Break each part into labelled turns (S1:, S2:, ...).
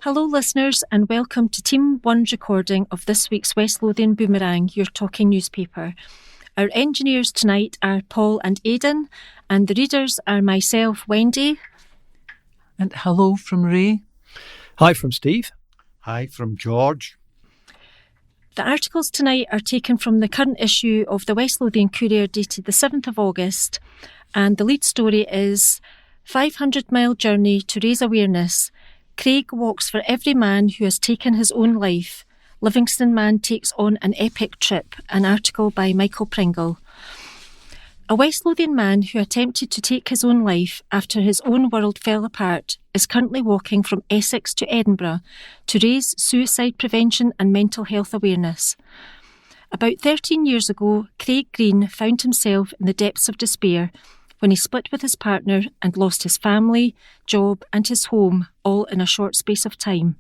S1: Hello listeners and welcome to Team 1's recording of this week's West Lothian Boomerang, your talking newspaper. Our engineers tonight are Paul and Aidan, and the readers are myself, Wendy.
S2: And hello from Ray.
S3: Hi from Steve.
S4: Hi from George.
S1: The articles tonight are taken from the current issue of the West Lothian Courier dated the 7th of August, and the lead story is 500-mile journey to raise awareness. Craig walks for every man who has taken his own life. Livingston man takes on an epic trip. An article by Michael Pringle. A West Lothian man who attempted to take his own life after his own world fell apart is currently walking from Essex to Edinburgh to raise suicide prevention and mental health awareness. About 13 years ago, Craig Green found himself in the depths of despair when he split with his partner and lost his family, job and his home all in a short space of time.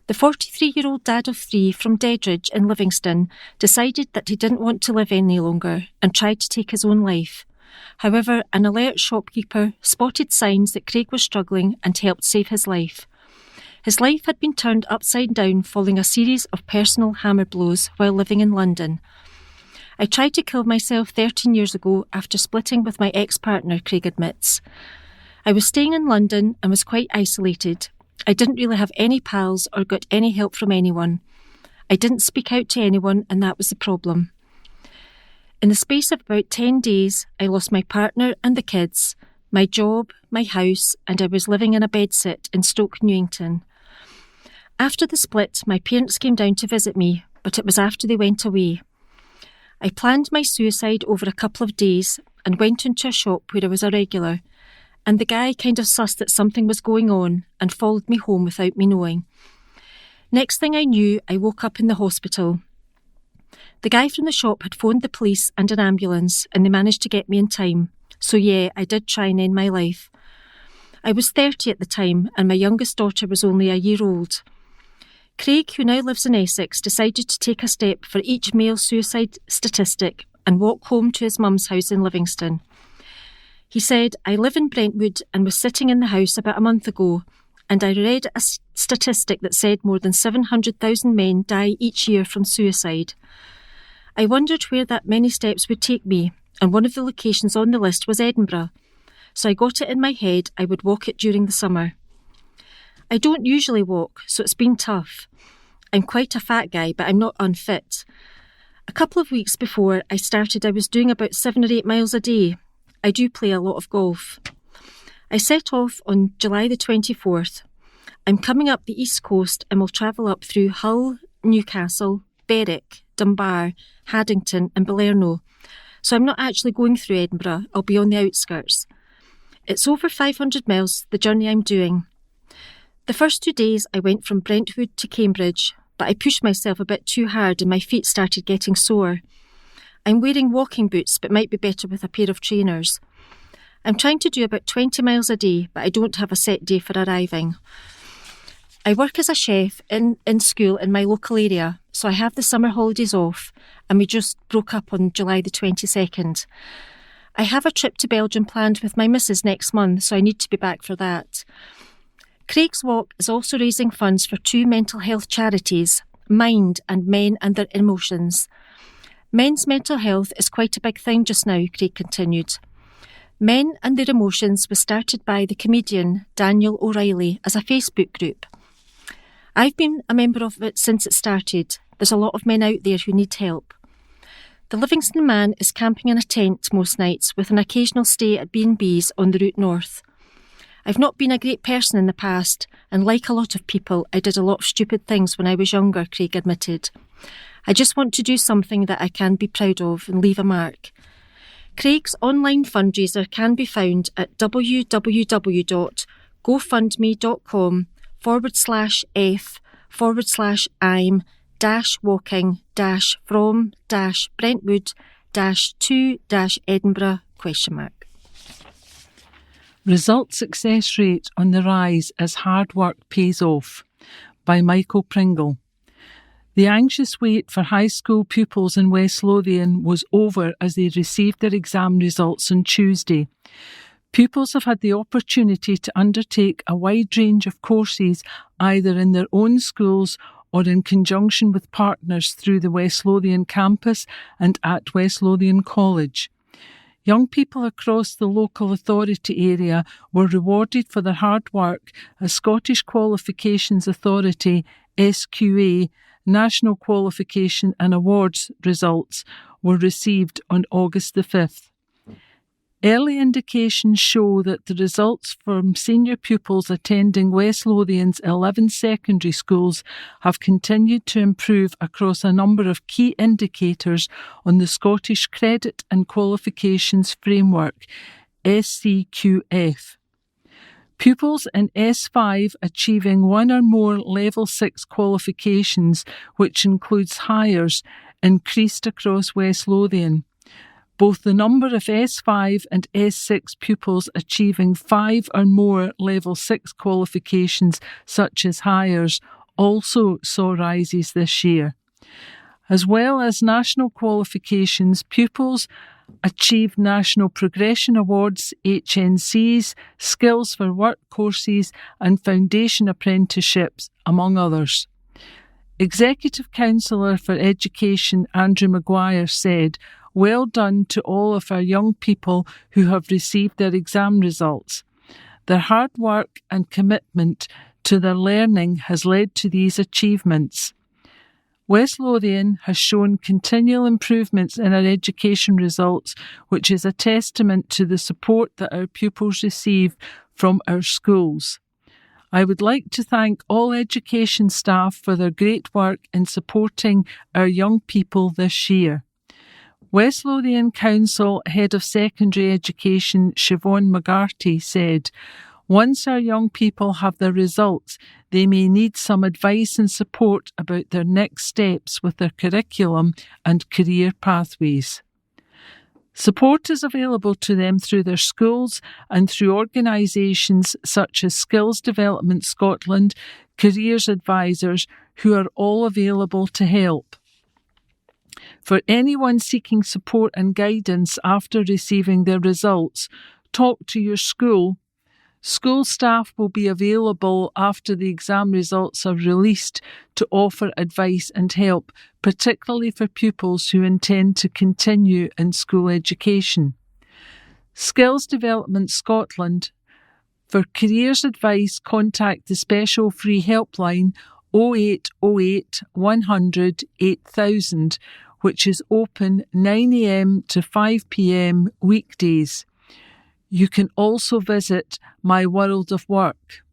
S1: The 43-year-old dad of 3 from Dedridge in Livingston decided that he didn't want to live any longer and tried to take his own life. However, an alert shopkeeper spotted signs that Craig was struggling and helped save his life. His life had been turned upside down following a series of personal hammer blows while living in London. I tried to kill myself 13 years ago after splitting with my ex-partner, Craig admits. I was staying in London and was quite isolated. I didn't really have any pals or got any help from anyone. I didn't speak out to anyone and that was the problem. In the space of about 10 days, I lost my partner and the kids, my job, my house, and I was living in a bedsit in Stoke Newington. After the split, my parents came down to visit me, but it was after they went away. I planned my suicide over a couple of days and went into a shop where I was a regular, and the guy kind of sussed that something was going on and followed me home without me knowing. Next thing I knew, I woke up in the hospital. The guy from the shop had phoned the police and an ambulance and they managed to get me in time. So yeah, I did try and end my life. I was 30 at the time and my youngest daughter was only a year old. Craig, who now lives in Essex, decided to take a step for each male suicide statistic and walk home to his mum's house in Livingston. He said, I live in Brentwood and was sitting in the house about a month ago and I read a statistic that said more than 700,000 men die each year from suicide. I wondered where that many steps would take me, and one of the locations on the list was Edinburgh. So I got it in my head I would walk it during the summer. I don't usually walk, so it's been tough. I'm quite a fat guy, but I'm not unfit. A couple of weeks before I started, I was doing about 7 or 8 miles a day. I do play a lot of golf. I set off on July the 24th. I'm coming up the east coast and will travel up through Hull, Newcastle, Berwick, Dunbar, Haddington and Balerno. So I'm not actually going through Edinburgh, I'll be on the outskirts. It's over 500 miles, the journey I'm doing. The first 2 days I went from Brentwood to Cambridge, but I pushed myself a bit too hard and my feet started getting sore. I'm wearing walking boots, but might be better with a pair of trainers. I'm trying to do about 20 miles a day, but I don't have a set day for arriving. I work as a chef in school in my local area, so I have the summer holidays off, and we just broke up on July the 22nd. I have a trip to Belgium planned with my missus next month, so I need to be back for that. Craig's Walk is also raising funds for 2 mental health charities, Mind and Men and Their Emotions. Men's mental health is quite a big thing just now, Craig continued. Men and Their Emotions was started by the comedian Daniel O'Reilly as a Facebook group. I've been a member of it since it started. There's a lot of men out there who need help. The Livingston man is camping in a tent most nights with an occasional stay at B&Bs on the route north. I've not been a great person in the past, and like a lot of people, I did a lot of stupid things when I was younger, Craig admitted. I just want to do something that I can be proud of and leave a mark. Craig's online fundraiser can be found at www.gofundme.com/f/I'm-walking-from-Brentwood-to-Edinburgh ?
S2: Result success rate on the rise as hard work pays off, by Michael Pringle. The anxious wait for high school pupils in West Lothian was over as they received their exam results on Tuesday. Pupils have had the opportunity to undertake a wide range of courses either in their own schools or in conjunction with partners through the West Lothian campus and at West Lothian College. Young people across the local authority area were rewarded for their hard work as Scottish Qualifications Authority (SQA) National Qualification and Awards results were received on August the 5th. Early indications show that the results from senior pupils attending West Lothian's 11 secondary schools have continued to improve across a number of key indicators on the Scottish Credit and Qualifications Framework, SCQF. Pupils in S5 achieving one or more Level 6 qualifications, which includes Highers, increased across West Lothian. Both the number of S5 and S6 pupils achieving 5 or more Level 6 qualifications, such as Highers, also saw rises this year. As well as national qualifications, pupils achieved National Progression Awards, HNCs, Skills for Work courses and Foundation Apprenticeships, among others. Executive Councillor for Education Andrew Maguire said, "Well done to all of our young people who have received their exam results. Their hard work and commitment to their learning has led to these achievements." West Lothian has shown continual improvements in our education results, which is a testament to the support that our pupils receive from our schools. I would like to thank all education staff for their great work in supporting our young people this year. West Lothian Council Head of Secondary Education Siobhan McGarty said, "Once our young people have their results, they may need some advice and support about their next steps with their curriculum and career pathways." Support is available to them through their schools and through organisations such as Skills Development Scotland, Careers Advisors, who are all available to help. For anyone seeking support and guidance after receiving their results, talk to your school. School staff will be available after the exam results are released to offer advice and help, particularly for pupils who intend to continue in school education. Skills Development Scotland. For careers advice, contact the special free helpline 0808 100 8000, which is open 9 a.m. to 5 p.m. weekdays. You can also visit My World of Work.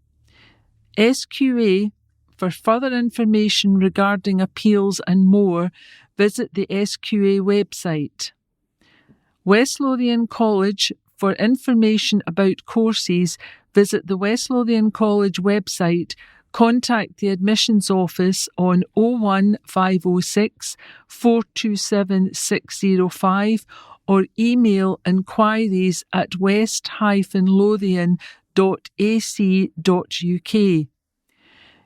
S2: SQA. For further information regarding appeals and more, visit the SQA website. West Lothian College. For information about courses, visit the West Lothian College website. Contact the admissions office on 01506 427 605 or email inquiries at west-lothian.ac.uk.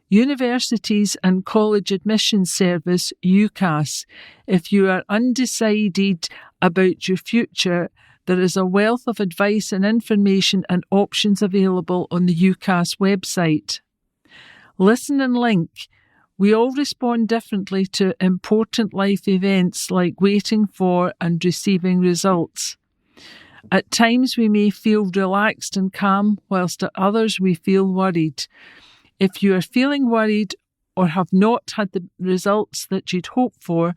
S2: Universities and College Admissions Service, UCAS. If you are undecided about your future, there is a wealth of advice and information and options available on the UCAS website. Listen and link. We all respond differently to important life events like waiting for and receiving results. At times we may feel relaxed and calm, whilst at others we feel worried. If you are feeling worried or have not had the results that you'd hoped for,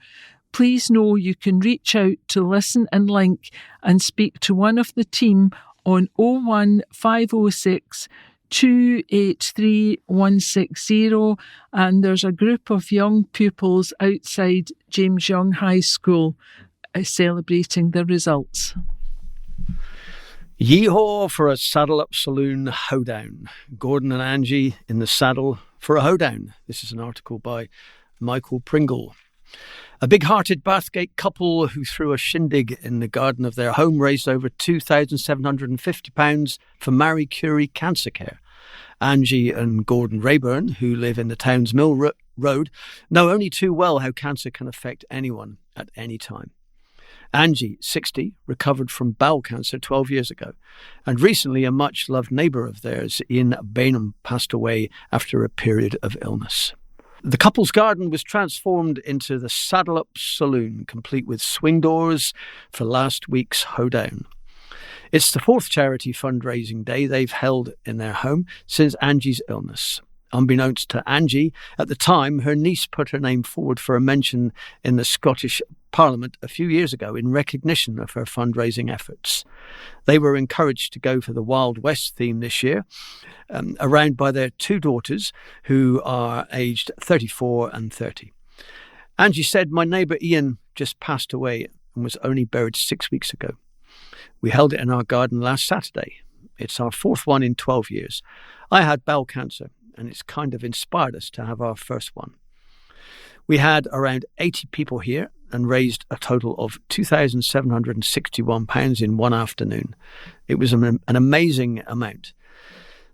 S2: please know you can reach out to Listen and Link and speak to one of the team on 01506 283 160, and there's a group of young pupils outside James Young High School celebrating their results.
S3: Yeehaw for a Saddle-Up Saloon hoedown. Gordon and Angie in the saddle for a hoedown. This is an article by Michael Pringle. A big-hearted Bathgate couple who threw a shindig in the garden of their home raised over £2,750 for Marie Curie cancer care. Angie and Gordon Rayburn, who live in the town's Mill Road, know only too well how cancer can affect anyone at any time. Angie, 60, recovered from bowel cancer 12 years ago. And recently a much-loved neighbour of theirs, Ian Bainham, passed away after a period of illness. The couple's garden was transformed into the Saddle Up Saloon, complete with swing doors for last week's hoedown. It's the fourth charity fundraising day they've held in their home since Angie's illness. Unbeknownst to Angie, at the time, her niece put her name forward for a mention in the Scottish Parliament a few years ago in recognition of her fundraising efforts. They were encouraged to go for the Wild West theme this year, around by their two daughters, who are aged 34 and 30. Angie said, "My neighbour Ian just passed away and was only buried 6 weeks ago. We held it in our garden last Saturday. It's our fourth one in 12 years. I had bowel cancer, and it's kind of inspired us to have our first one. We had around 80 people here and raised a total of £2,761 in one afternoon. It was an amazing amount.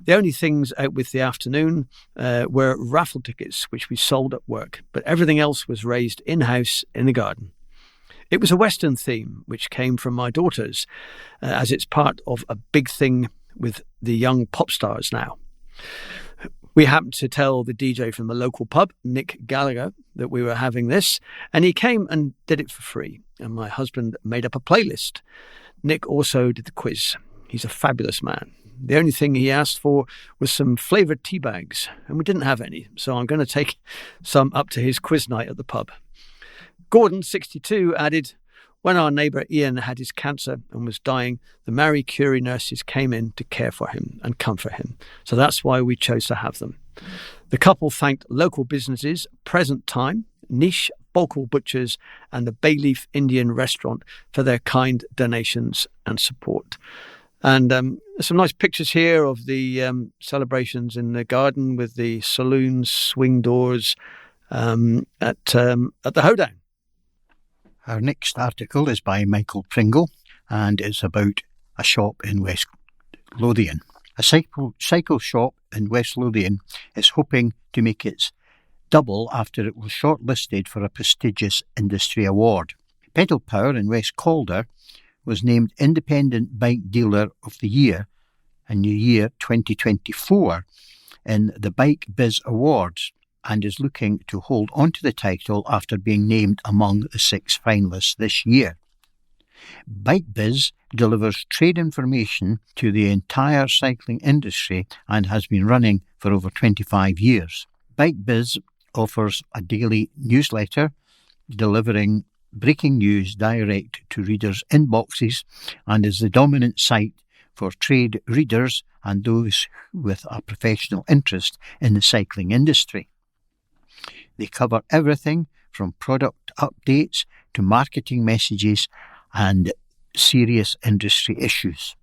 S3: The only things out with the afternoon were raffle tickets, which we sold at work, but everything else was raised in-house in the garden. It was a Western theme, which came from my daughters, as it's part of a big thing with the young pop stars now. We happened to tell the DJ from the local pub, Nick Gallagher, that we were having this, and he came and did it for free, and my husband made up a playlist. Nick also did the quiz. He's a fabulous man. The only thing he asked for was some flavoured tea bags, and we didn't have any, so I'm going to take some up to his quiz night at the pub. Gordon, 62, added, "When our neighbour Ian had his cancer and was dying, the Marie Curie nurses came in to care for him and comfort him. So that's why we chose to have them." The couple thanked local businesses, Present Time, Niche, Balkall Butchers and the Bayleaf Indian Restaurant for their kind donations and support. And some nice pictures here of the celebrations in the garden with the saloons, swing doors at the hoedown.
S4: Our next article is by Michael Pringle and it's about a shop in West Lothian. A cycle shop in West Lothian is hoping to make its double after it was shortlisted for a prestigious industry award. Pedal Power in West Calder was named Independent Bike Dealer of the Year in the year 2024 in the Bike Biz Awards, and is looking to hold on to the title after being named among the 6 finalists this year. Bike Biz delivers trade information to the entire cycling industry and has been running for over 25 years. Bike Biz offers a daily newsletter delivering breaking news direct to readers' inboxes and is the dominant site for trade readers and those with a professional interest in the cycling industry. They cover everything from product updates to marketing messages and serious industry issues.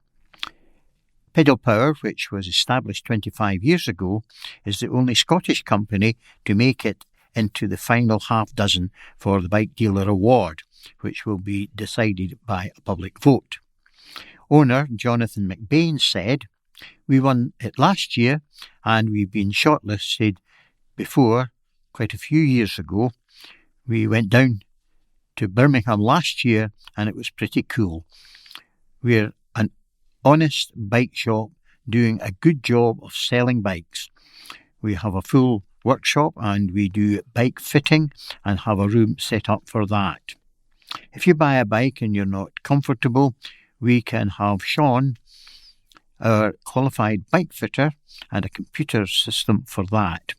S4: Pedal Power, which was established 25 years ago, is the only Scottish company to make it into the final half dozen for the Bike Dealer Award, which will be decided by a public vote. Owner Jonathan McBain said, "We won it last year and we've been shortlisted before. Quite a few years ago, we went down to Birmingham last year and it was pretty cool. We're an honest bike shop doing a good job of selling bikes. We have a full workshop and we do bike fitting and have a room set up for that. If you buy a bike and you're not comfortable, we can have Sean, our qualified bike fitter, and a computer system for that.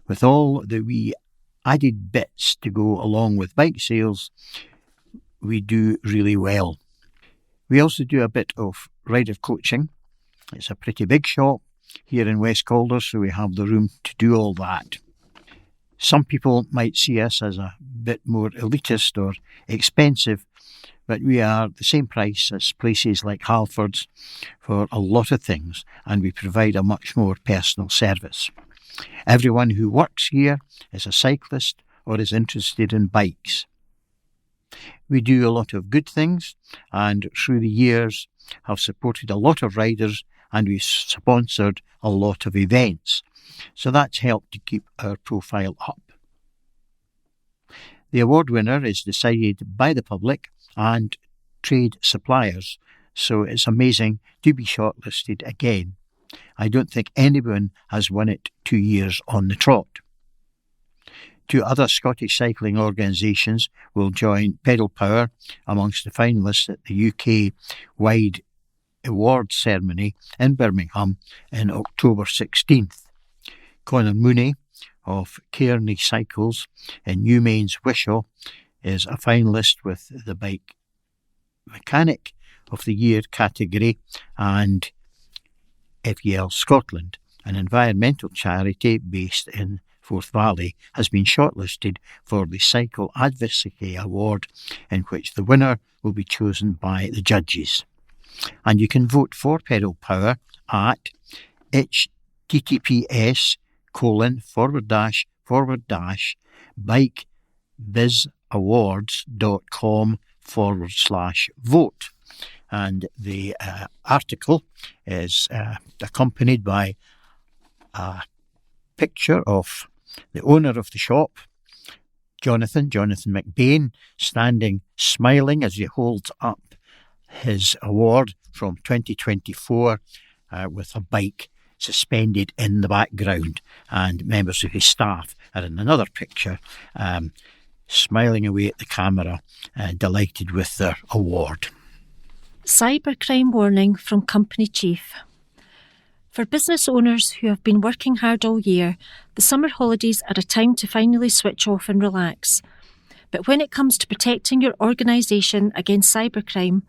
S4: With all the wee added bits to go along with bike sales, we do really well. We also do a bit of rider coaching. It's a pretty big shop here in West Calder, so we have the room to do all that. Some people might see us as a bit more elitist or expensive, but we are the same price as places like Halfords for a lot of things, and we provide a much more personal service. Everyone who works here is a cyclist or is interested in bikes. We do a lot of good things and through the years have supported a lot of riders and we've sponsored a lot of events. So that's helped to keep our profile up. The award winner is decided by the public and trade suppliers. So it's amazing to be shortlisted again. I don't think anyone has won it 2 years on the trot. 2 other Scottish cycling organisations will join Pedal Power amongst the finalists at the UK-wide awards ceremony in Birmingham on October 16th. Conor Mooney of Kearney Cycles in Newmains Wishaw is a finalist with the Bike Mechanic of the Year category, and FEL Scotland, an environmental charity based in Forth Valley, has been shortlisted for the Cycle Advocacy Award, in which the winner will be chosen by the judges. And you can vote for Pedal Power at https://bikebizawards.com/vote. And the article is accompanied by a picture of the owner of the shop, Jonathan McBain, standing smiling as he holds up his award from 2024 with a bike suspended in the background, and members of his staff are in another picture smiling away at the camera, delighted with their award.
S1: Cybercrime warning from Company Chief. For business owners who have been working hard all year, the summer holidays are a time to finally switch off and relax. But when it comes to protecting your organisation against cybercrime,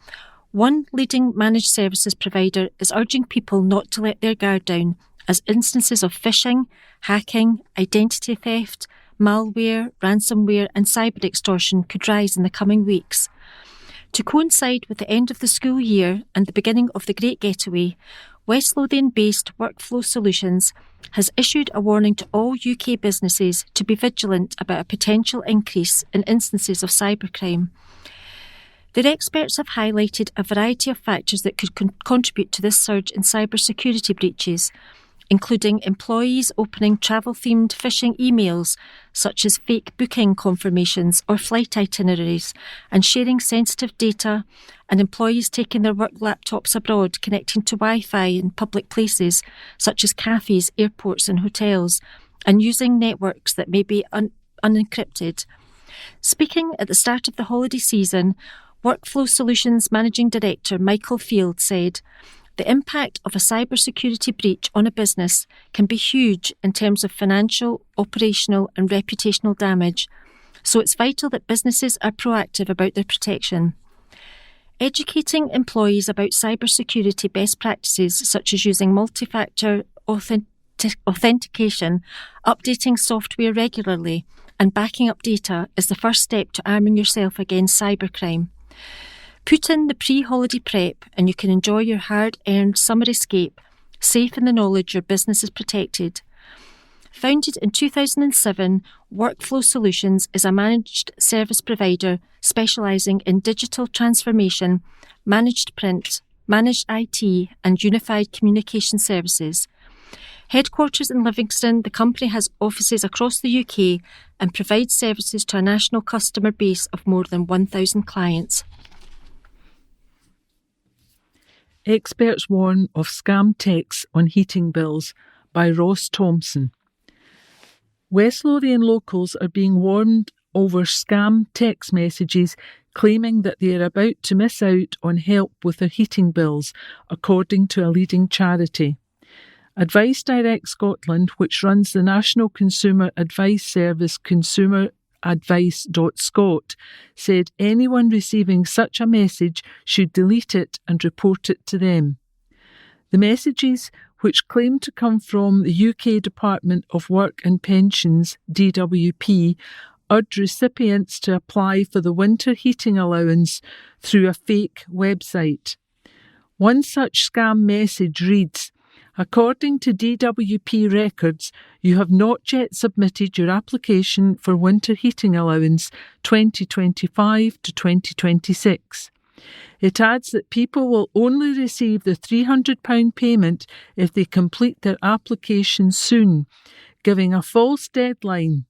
S1: one leading managed services provider is urging people not to let their guard down, as instances of phishing, hacking, identity theft, malware, ransomware and cyber extortion could rise in the coming weeks. To coincide with the end of the school year and the beginning of the Great Getaway, West Lothian-based Workflow Solutions has issued a warning to all UK businesses to be vigilant about a potential increase in instances of cybercrime. Their experts have highlighted a variety of factors that could contribute to this surge in cybersecurity breaches, including employees opening travel-themed phishing emails such as fake booking confirmations or flight itineraries and sharing sensitive data, and employees taking their work laptops abroad, connecting to Wi-Fi in public places such as cafes, airports and hotels, and using networks that may be unencrypted. Speaking at the start of the holiday season, Workflow Solutions Managing Director Michael Field said, "The impact of a cybersecurity breach on a business can be huge in terms of financial, operational and reputational damage, so it's vital that businesses are proactive about their protection. Educating employees about cybersecurity best practices such as using multi-factor authentication, updating software regularly and backing up data is the first step to arming yourself against cybercrime. Put in the pre-holiday prep and you can enjoy your hard-earned summer escape, safe in the knowledge your business is protected." Founded in 2007, Workflow Solutions is a managed service provider specialising in digital transformation, managed print, managed IT and unified communication services. Headquarters in Livingston, the company has offices across the UK and provides services to a national customer base of more than 1,000 clients.
S2: Experts warn of scam texts on heating bills by Ross Thompson. West Lothian locals are being warned over scam text messages claiming that they are about to miss out on help with their heating bills, according to a leading charity. Advice Direct Scotland, which runs the national consumer advice service consumeradvice.scot, said anyone receiving such a message should delete it and report it to them. The messages, which claim to come from the UK Department of Work and Pensions, DWP, urge recipients to apply for the winter heating allowance through a fake website. One such scam message reads, "According to DWP records, you have not yet submitted your application for winter heating allowance 2025 to 2026. It adds that people will only receive the £300 payment if they complete their application soon, giving a false deadline.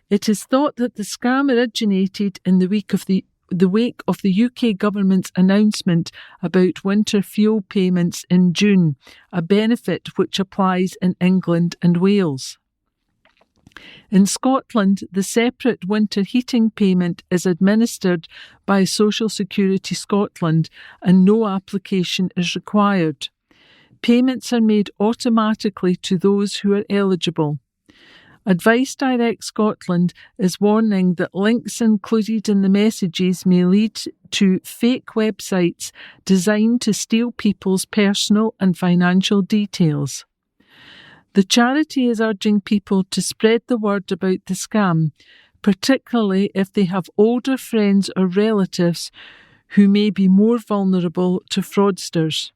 S2: It is thought that the scam originated in the week of the the wake of the UK government's announcement about winter fuel payments in June, a benefit which applies in England and Wales. In Scotland, the separate winter heating payment is administered by Social Security Scotland and no application is required. Payments are made automatically to those who are eligible. Advice Direct Scotland is warning that links included in the messages may lead to fake websites designed to steal people's personal and financial details. The charity is urging people to spread the word about the scam, particularly if they have older friends or relatives who may be more vulnerable to fraudsters.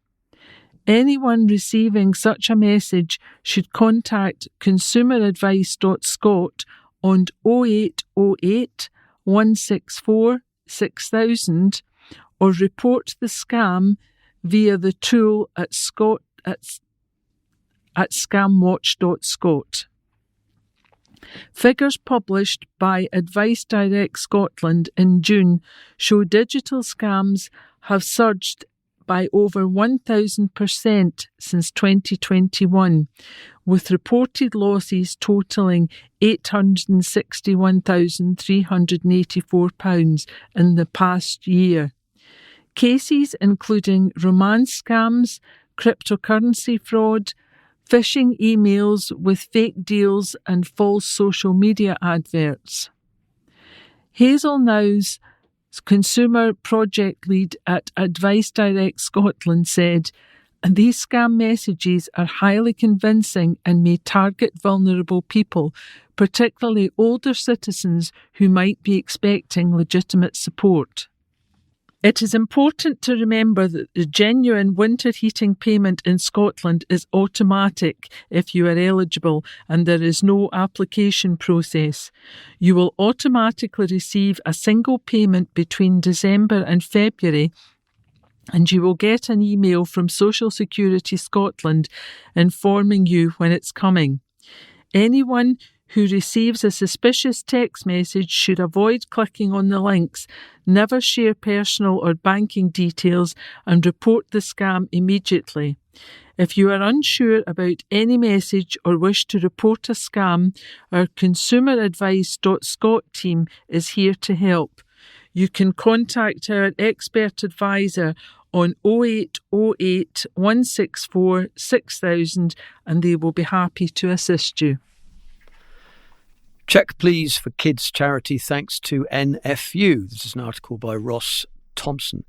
S2: Anyone receiving such a message should contact consumeradvice.scot on 0808 164 6000 or report the scam via the tool at scamwatch.scot. Figures published by Advice Direct Scotland in June show digital scams have surged by over 1,000% since 2021, with reported losses totalling £861,384 in the past year. Cases including romance scams, cryptocurrency fraud, phishing emails with fake deals and false social media adverts. Hazel Now's consumer project lead at Advice Direct Scotland said, "These scam messages are highly convincing and may target vulnerable people, particularly older citizens who might be expecting legitimate support." It is important to remember that the genuine winter heating payment in Scotland is automatic if you are eligible and there is no application process. You will automatically receive a single payment between December and February, and you will get an email from Social Security Scotland informing you when it's coming. Anyone who receives a suspicious text message should avoid clicking on the links, never share personal or banking details, and report the scam immediately. If you are unsure about any message or wish to report a scam, our consumeradvice.scot team is here to help. You can contact our expert advisor on 0808 164 6000 and they will be happy to assist you.
S3: Check Please for Kids charity thanks to NFU. This is an article by Ross Thompson.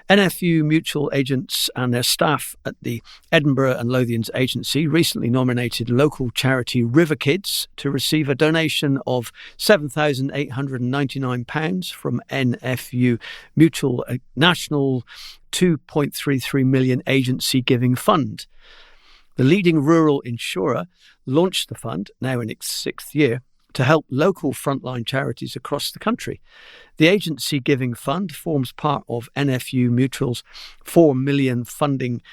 S3: NFU mutual agents and their staff at the Edinburgh and Lothians agency recently nominated local charity River Kids to receive a donation of £7,899 from NFU Mutual, a national £2.33 million agency giving fund. The leading rural insurer launched the fund, now in its sixth year, to help local frontline charities across the country. The agency giving fund forms part of NFU Mutual's £4 million funding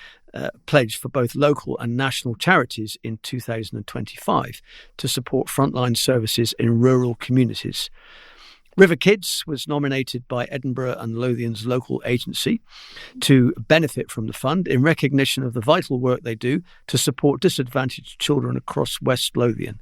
S3: pledge for both local and national charities in 2025 to support frontline services in rural communities. River Kids was nominated by Edinburgh and Lothian's local agency to benefit from the fund in recognition of the vital work they do to support disadvantaged children across West Lothian.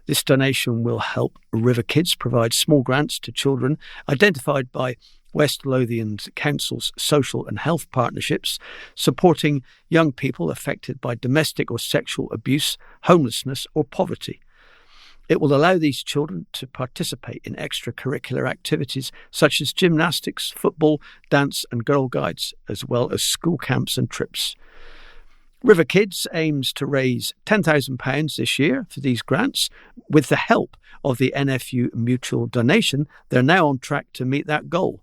S3: This donation will help River Kids provide small grants to children identified by West Lothian Council's social and health partnerships, supporting young people affected by domestic or sexual abuse, homelessness or poverty. It will allow these children to participate in extracurricular activities such as gymnastics, football, dance and Girl Guides, as well as school camps and trips. River Kids aims to raise £10,000 this year for these grants. With the help of the NFU Mutual donation, they're now on track to meet that goal.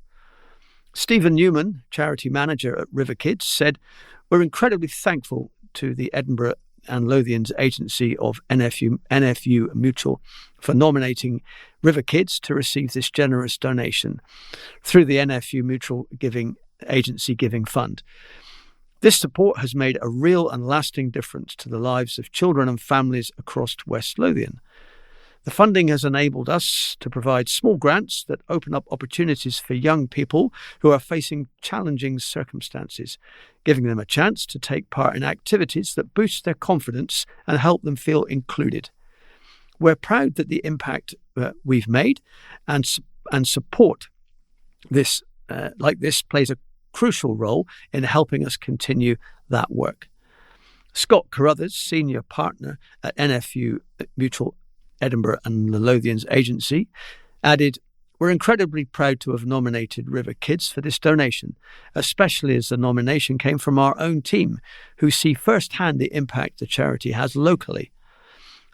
S3: Stephen Newman, charity manager at River Kids, said, "We're incredibly thankful to the Edinburgh and Lothian's agency of NFU Mutual for nominating River Kids to receive this generous donation through the NFU Mutual Agency Giving Fund. This support has made a real and lasting difference to the lives of children and families across West Lothian. The funding has enabled us to provide small grants that open up opportunities for young people who are facing challenging circumstances, giving them a chance to take part in activities that boost their confidence and help them feel included. We're proud that the impact we've made and support this plays a crucial role in helping us continue that work. Scott Carruthers, senior partner at NFU Mutual Edinburgh and the Lothians Agency, added, "We're incredibly proud to have nominated River Kids for this donation, especially as the nomination came from our own team, who see firsthand the impact the charity has locally.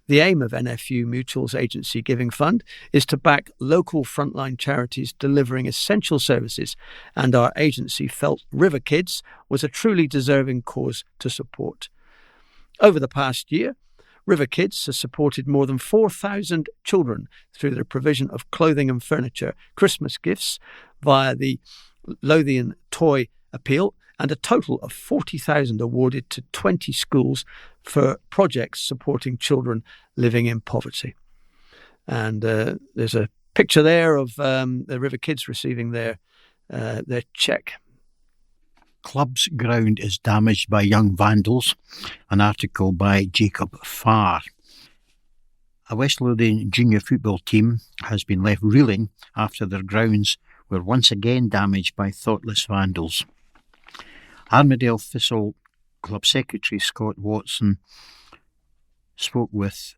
S3: The aim of NFU Mutual's Agency Giving Fund is to back local frontline charities delivering essential services, and our agency felt River Kids was a truly deserving cause to support. Over the past year, River Kids has supported more than 4,000 children through the provision of clothing and furniture, Christmas gifts via the Lothian Toy Appeal, and a total of 40,000 awarded to 20 schools for projects supporting children living in poverty." And there's a picture there of the River Kids receiving their cheque.
S4: Club's ground is damaged by young vandals. An article by Jacob Farr. A West Lothian junior football team has been left reeling after their grounds were once again damaged by thoughtless vandals. Armadale Thistle Club Secretary Scott Watson spoke with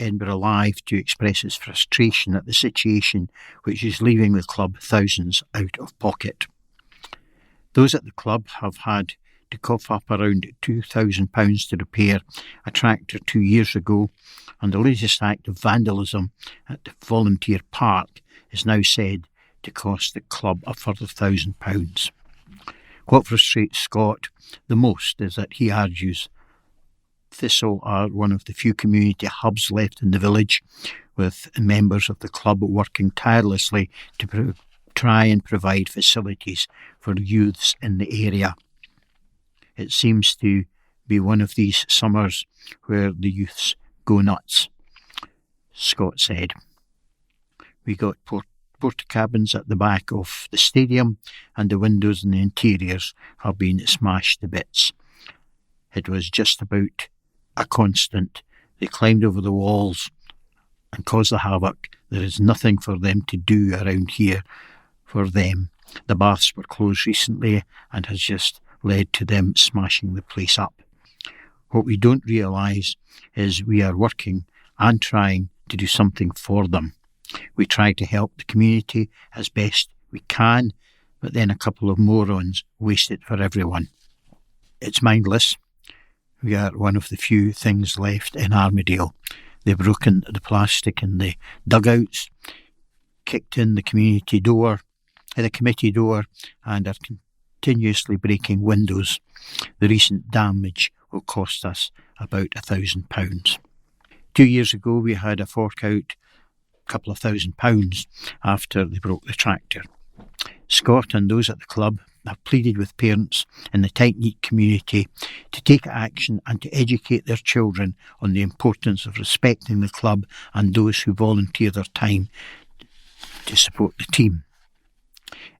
S4: Edinburgh Live to express his frustration at the situation, which is leaving the club thousands out of pocket. Those at the club have had to cough up around £2,000 to repair a tractor 2 years ago, and the latest act of vandalism at the Volunteer Park is now said to cost the club a further £1,000. What frustrates Scott the most is that he argues Thistle are one of the few community hubs left in the village, with members of the club working tirelessly to try and provide facilities for youths in the area. It seems to be one of these summers where the youths go nuts, Scott said. We got porta cabins at the back of the stadium, and the windows in the interiors have been smashed to bits. It was just about a constant. They climbed over the walls and caused the havoc. There is nothing for them to do around here for them. The baths were closed recently and has just led to them smashing the place up. What we don't realise is we are working and trying to do something for them. We try to help the community as best we can, but then a couple of morons waste it for everyone. It's mindless. We are one of the few things left in Armadale. They've broken the plastic in the dugouts, kicked in the committee door, and are continuously breaking windows. The recent damage will cost us about £1,000. 2 years ago we had a fork out couple of £1,000 after they broke the tractor. Scott and those at the club have pleaded with parents in the tight-knit community to take action and to educate their children on the importance of respecting the club and those who volunteer their time to support the team.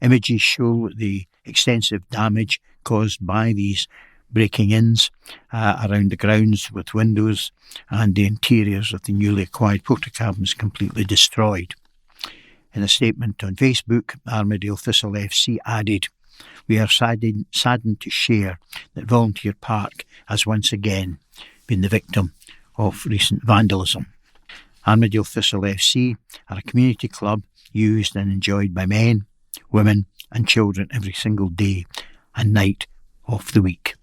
S4: Images show the extensive damage caused by these breaking-ins around the grounds, with windows and the interiors of the newly acquired porta cabins completely destroyed. In a statement on Facebook, Armadale Thistle FC added, "We are saddened to share that Volunteer Park has once again been the victim of recent vandalism. Armadale Thistle FC are a community club used and enjoyed by men, women and children every single day and night of the week.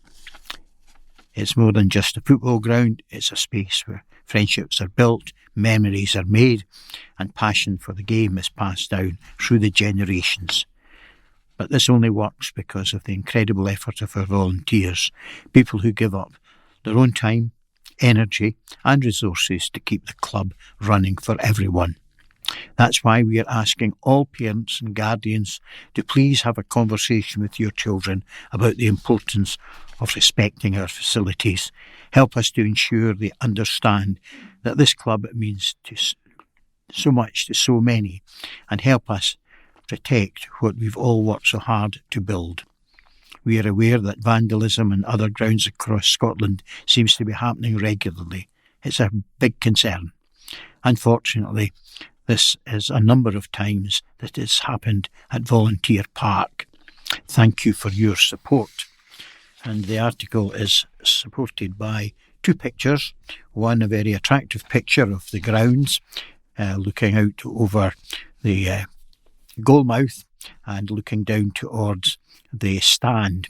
S4: It's more than just a football ground, it's a space where friendships are built, memories are made, and passion for the game is passed down through the generations. But this only works because of the incredible effort of our volunteers, people who give up their own time, energy and resources to keep the club running for everyone. That's why we are asking all parents and guardians to please have a conversation with your children about the importance of respecting our facilities. Help us to ensure they understand that this club means so much to so many and help us protect what we've all worked so hard to build. We are aware that vandalism and other grounds across Scotland seems to be happening regularly. It's a big concern. Unfortunately, this is a number of times that it's happened at Volunteer Park. Thank you for your support. And the article is supported by 2 pictures. One, a very attractive picture of the grounds, looking out over the goalmouth and looking down towards the stand.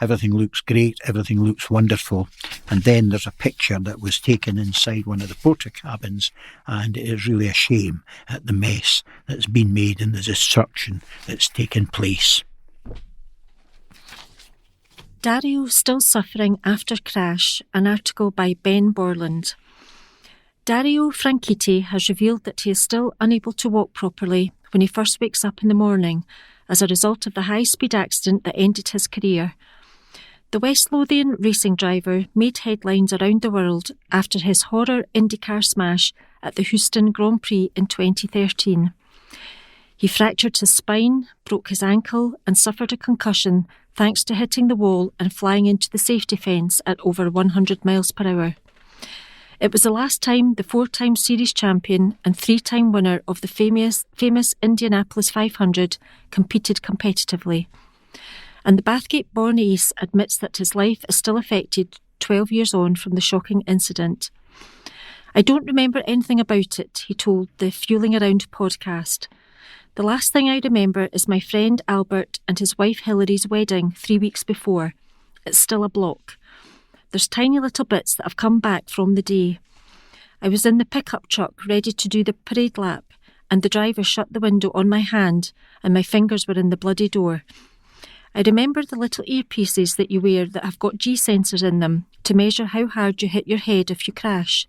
S4: Everything looks great, everything looks wonderful. And then there's a picture that was taken inside one of the porter cabins, and it is really a shame at the mess that's been made and the destruction that's taken place.
S1: Dario still suffering after crash, an article by Ben Borland. Dario Franchitti has revealed that he is still unable to walk properly when he first wakes up in the morning as a result of the high-speed accident that ended his career. The West Lothian racing driver made headlines around the world after his horror IndyCar smash at the Houston Grand Prix in 2013. He fractured his spine, broke his ankle and suffered a concussion thanks to hitting the wall and flying into the safety fence at over 100 miles per hour. It was the last time the 4-time series champion and 3-time winner of the famous Indianapolis 500 competed competitively. And the Bathgate-born ace admits that his life is still affected 12 years on from the shocking incident. I don't remember anything about it, he told the Fueling Around podcast. The last thing I remember is my friend Albert and his wife Hillary's wedding 3 weeks before. It's still a block. There's tiny little bits that have come back from the day. I was in the pickup truck ready to do the parade lap, and the driver shut the window on my hand and my fingers were in the bloody door. I remember the little earpieces that you wear that have got G-sensors in them to measure how hard you hit your head if you crash.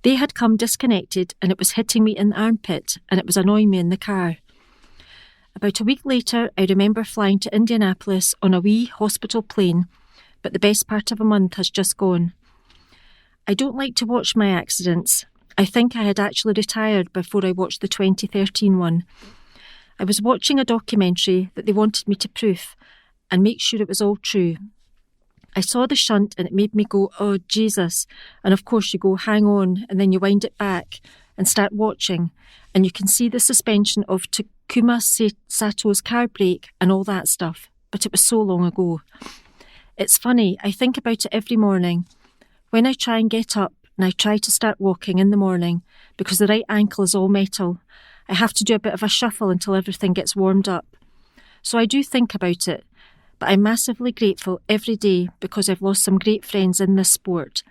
S1: They had come disconnected and it was hitting me in the armpit and it was annoying me in the car. About a week later, I remember flying to Indianapolis on a wee hospital plane, but the best part of a month has just gone. I don't like to watch my accidents. I think I had actually retired before I watched the 2013 one. I was watching a documentary that they wanted me to proof and make sure it was all true. I saw the shunt and it made me go, oh Jesus, and of course you go hang on and then you wind it back and start watching and you can see the suspension of Takuma Sato's car brake and all that stuff, but it was so long ago. It's funny, I think about it every morning. When I try and get up and I try to start walking in the morning because the right ankle is all metal, I have to do a bit of a shuffle until everything gets warmed up. So I do think about it, but I'm massively grateful every day because I've lost some great friends in this sport.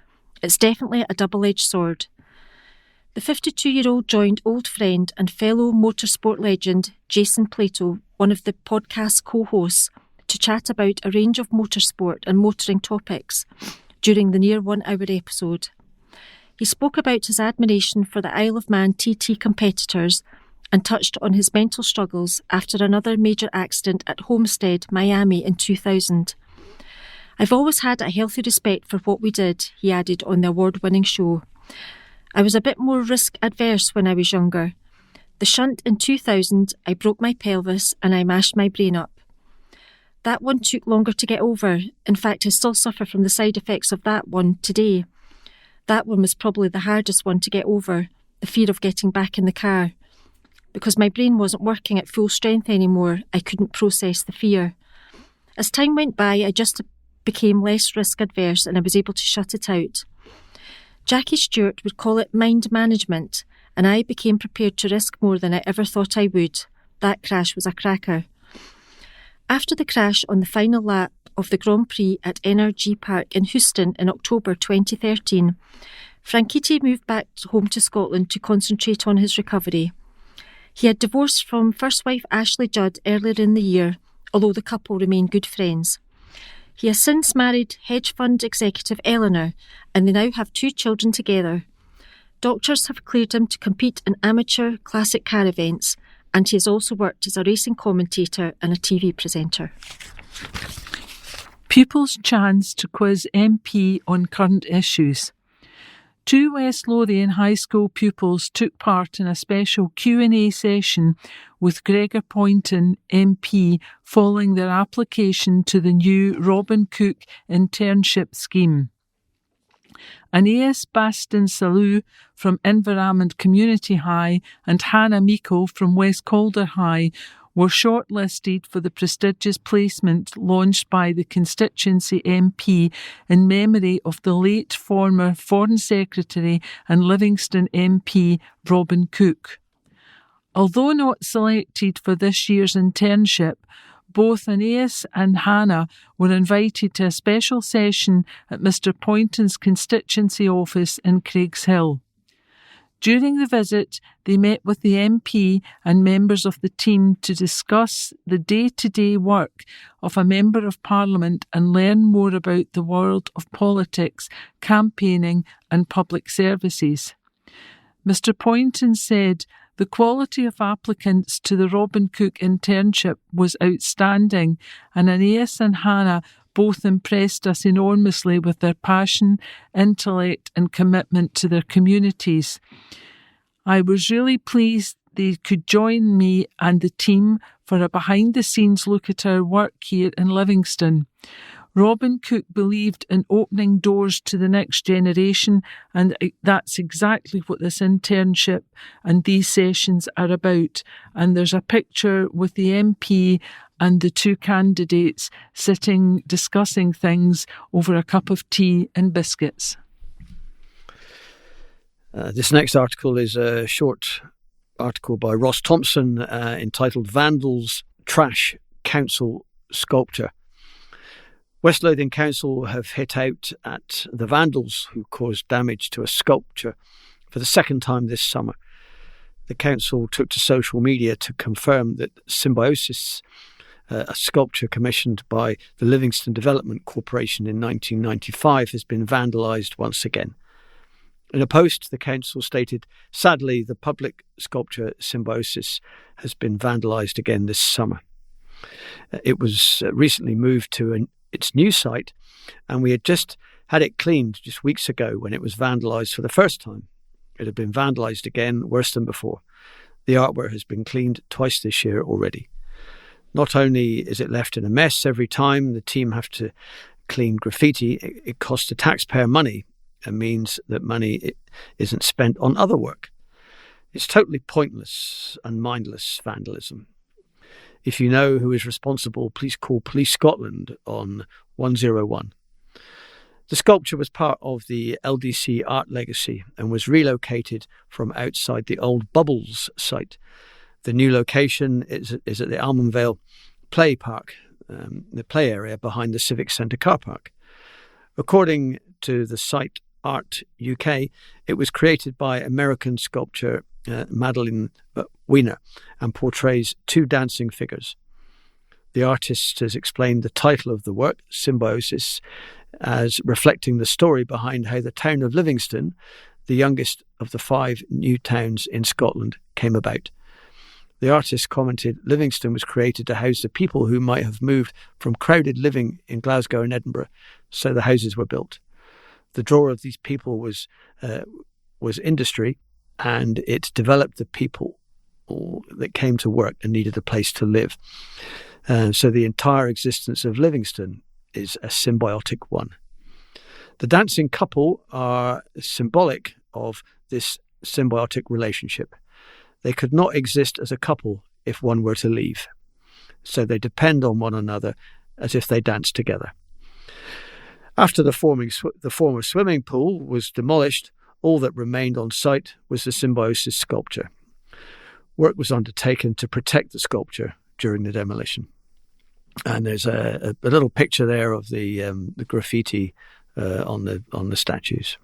S1: It's definitely a double-edged sword. The 52-year-old joined old friend and fellow motorsport legend Jason Plato, one of the podcast's co-hosts, to chat about a range of motorsport and motoring topics during the near 1 hour episode. He spoke about his admiration for the Isle of Man TT competitors and touched on his mental struggles after another major accident at Homestead, Miami in 2000. I've always had a healthy respect for what we did, he added on the award-winning show. I was a bit more risk-adverse when I was younger. The shunt in 2000, I broke my pelvis and I mashed my brain up. That one took longer to get over. In fact, I still suffer from the side effects of that one today. That one was probably the hardest one to get over, the fear of getting back in the car. Because my brain wasn't working at full strength anymore, I couldn't process the fear. As time went by, I just became less risk-adverse and I was able to shut it out. Jackie Stewart would call it mind management, and I became prepared to risk more than I ever thought I would. That crash was a cracker. After the crash on the final lap of the Grand Prix at NRG Park in Houston in October 2013, Franchitti moved back home to Scotland to concentrate on his recovery. He had divorced from first wife Ashley Judd earlier in the year, although the couple remain good friends. He has since married hedge fund executive Eleanor, and they now have 2 children together. Doctors have cleared him to compete in amateur classic car events, and he has also worked as a racing commentator and a TV presenter.
S2: Pupils' chance to quiz MP on current issues. 2 West Lothian High School pupils took part in a special Q&A session with Gregor Poynton MP following their application to the new Robin Cook internship scheme. Aeneas Baston Salou from Inverarmond Community High and Hannah Meikle from West Calder High were shortlisted for the prestigious placement launched by the constituency MP in memory of the late former Foreign Secretary and Livingston MP Robin Cook. Although not selected for this year's internship, both Aeneas and Hannah were invited to a special session at Mr. Poynton's constituency office in Craigshill. During the visit, they met with the MP and members of the team to discuss the day-to-day work of a Member of Parliament and learn more about the world of politics, campaigning and public services. Mr. Poynton said, "The quality of applicants to the Robin Cook internship was outstanding, and Aeneas and Hannah both impressed us enormously with their passion, intellect and commitment to their communities. I was really pleased they could join me and the team for a behind-the-scenes look at our work here in Livingston. Robin Cook believed in opening doors to the next generation, and that's exactly what this internship and these sessions are about." And there's a picture with the MP and the 2 candidates sitting discussing things over a cup of tea and biscuits.
S3: This next article is a short article by Ross Thompson entitled "Vandals Trash Council Sculpture." West Lothian Council have hit out at the vandals who caused damage to a sculpture for the second time this summer. The council took to social media to confirm that Symbiosis, a sculpture commissioned by the Livingston Development Corporation in 1995, has been vandalised once again. In a post, the council stated, "Sadly, the public sculpture Symbiosis has been vandalised again this summer. It was recently moved to its new site, and we had just had it cleaned just weeks ago when it was vandalised for the first time. It had been vandalised again, worse than before. The artwork has been cleaned twice this year already. Not only is it left in a mess every time the team have to clean graffiti, it costs the taxpayer money and means that money isn't spent on other work. It's totally pointless and mindless vandalism. If you know who is responsible, please call Police Scotland on 101. The sculpture was part of the LDC art legacy and was relocated from outside the old Bubbles site. The new location is at the Almondvale Play Park, the play area behind the Civic Centre car park. According to the site Art UK, it was created by American sculptor Madeline Wiener and portrays 2 dancing figures. The artist has explained the title of the work, Symbiosis, as reflecting the story behind how the town of Livingston, the youngest of the 5 new towns in Scotland, came about. The artist commented, "Livingston was created to house the people who might have moved from crowded living in Glasgow and Edinburgh, so the houses were built. The draw of these people was industry, and it developed the people that came to work and needed a place to live. So the entire existence of Livingston is a symbiotic one. The dancing couple are symbolic of this symbiotic relationship. They could not exist as a couple if one were to leave. So they depend on one another as if they dance together. After the former swimming pool was demolished, all that remained on site was the Symbiosis sculpture. Work was undertaken to protect the sculpture during the demolition. And there's a little picture there of the graffiti on the statues.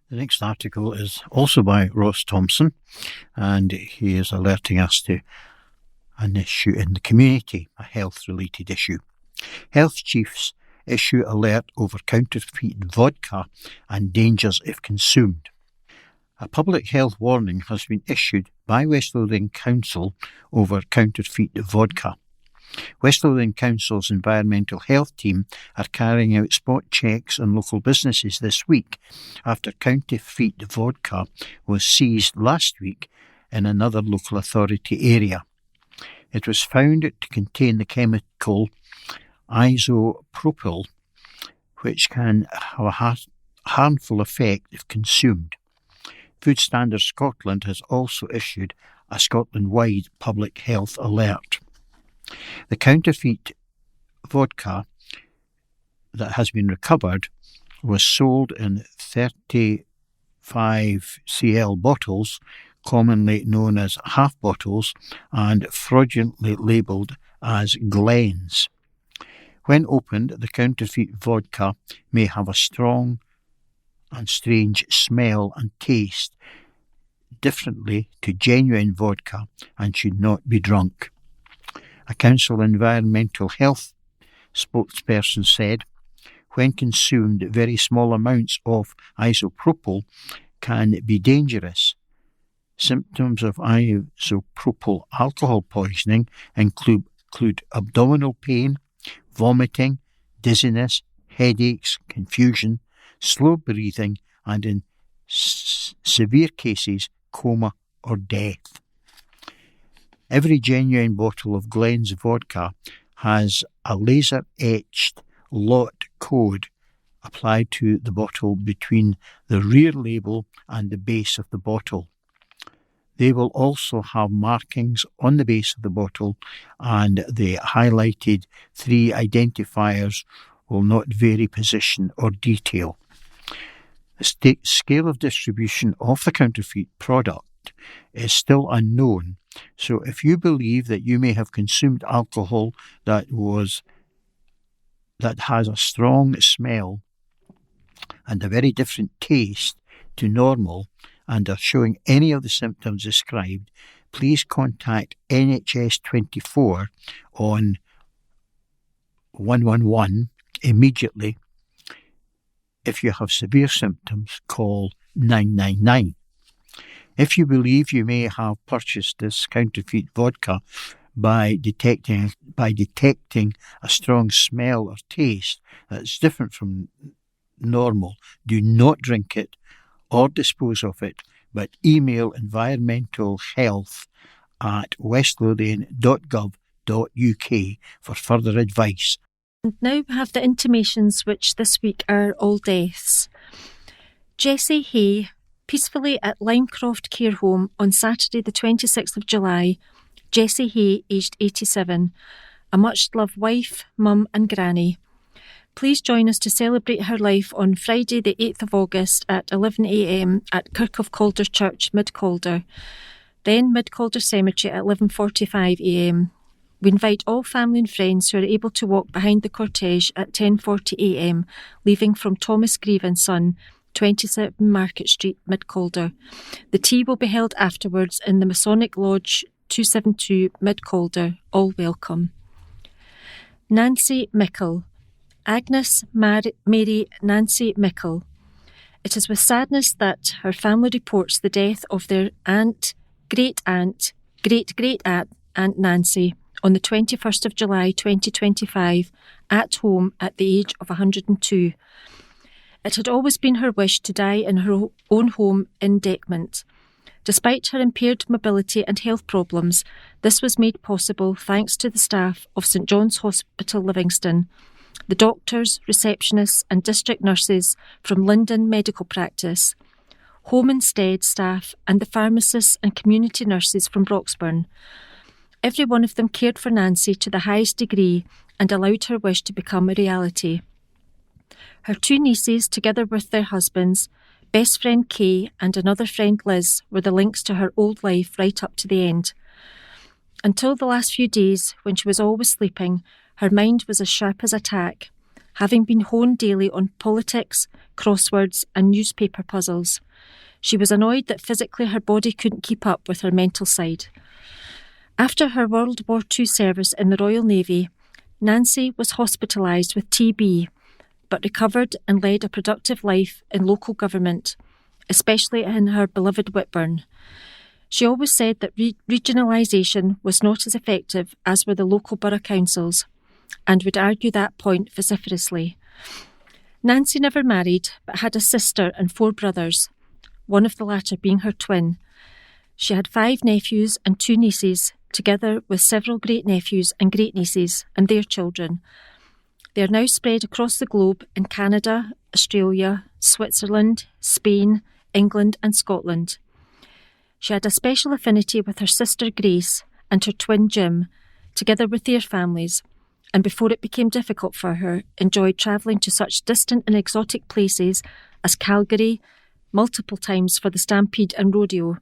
S4: The next article is also by Ross Thompson, and he is alerting us to an issue in the community, a health-related issue. Health chiefs issue alert over counterfeit vodka and dangers if consumed. A public health warning has been issued by West Lothian Council over counterfeit vodka. West Lothian Council's environmental health team are carrying out spot checks on local businesses this week after counterfeit vodka was seized last week in another local authority area. It was found to contain the chemical isopropyl, which can have a harmful effect if consumed. Food Standards Scotland has also issued a Scotland-wide public health alert. The counterfeit vodka that has been recovered was sold in 35 cl bottles, commonly known as half bottles, and fraudulently labelled as Glens. When opened, the counterfeit vodka may have a strong and strange smell and taste differently to genuine vodka and should not be drunk. A council environmental health spokesperson said, when consumed, very small amounts of isopropyl can be dangerous. Symptoms of isopropyl alcohol poisoning include abdominal pain, vomiting, dizziness, headaches, confusion, slow breathing, and in severe cases, coma or death. Every genuine bottle of Glen's vodka has a laser-etched lot code applied to the bottle between the rear label and the base of the bottle. They will also have markings on the base of the bottle, and the highlighted 3 identifiers will not vary position or detail. The scale of distribution of the counterfeit product is still unknown, so if you believe that you may have consumed alcohol that has a strong smell and a very different taste to normal and are showing any of the symptoms described, please contact NHS 24 on 111 immediately. If you have severe symptoms, call 999. If you believe you may have purchased this counterfeit vodka by detecting a strong smell or taste that's different from normal, do not drink it or dispose of it, but email environmentalhealth@westlothian.gov.uk for further advice.
S1: And now we have the intimations, which this week are all deaths. Jessie Hay, peacefully at Limecroft Care Home on Saturday the 26th of July. Jessie Hay, aged 87, a much-loved wife, mum and granny. Please join us to celebrate her life on Friday the 8th of August at 11 a.m. at Kirk of Calder Church, Mid-Calder. Then Mid-Calder Cemetery at 11:45 a.m. We invite all family and friends who are able to walk behind the cortege at 10:40 a.m, leaving from Thomas Grieve and Son, 27 Market Street, Mid-Calder. The tea will be held afterwards in the Masonic Lodge 272, Mid-Calder. All welcome. Nancy Mickle. Agnes Mary Nancy Mickle. It is with sadness that her family reports the death of their aunt, great-aunt, great-great-aunt, Aunt Nancy, on the 21st of July 2025, at home at the age of 102. It had always been her wish to die in her own home in Deckment. Despite her impaired mobility and health problems, this was made possible thanks to the staff of St John's Hospital Livingston, the doctors, receptionists and district nurses from Linden Medical Practice, Home Instead staff and the pharmacists and community nurses from Broxburn. Every one of them cared for Nancy to the highest degree and allowed her wish to become a reality. Her 2 nieces, together with their husbands, best friend Kay and another friend Liz, were the links to her old life right up to the end. Until the last few days, when she was always sleeping, her mind was as sharp as a tack, having been honed daily on politics, crosswords and newspaper puzzles. She was annoyed that physically her body couldn't keep up with her mental side. After her World War II service in the Royal Navy, Nancy was hospitalised with TB, but recovered and led a productive life in local government, especially in her beloved Whitburn. She always said that regionalisation was not as effective as were the local borough councils, and would argue that point vociferously. Nancy never married, but had a sister and 4 brothers, one of the latter being her twin. She had 5 nephews and 2 nieces, together with several great-nephews and great-nieces and their children. They are now spread across the globe in Canada, Australia, Switzerland, Spain, England and Scotland. She had a special affinity with her sister Grace and her twin Jim, together with their families, and before it became difficult for her, enjoyed travelling to such distant and exotic places as Calgary, multiple times for the Stampede and Rodeo,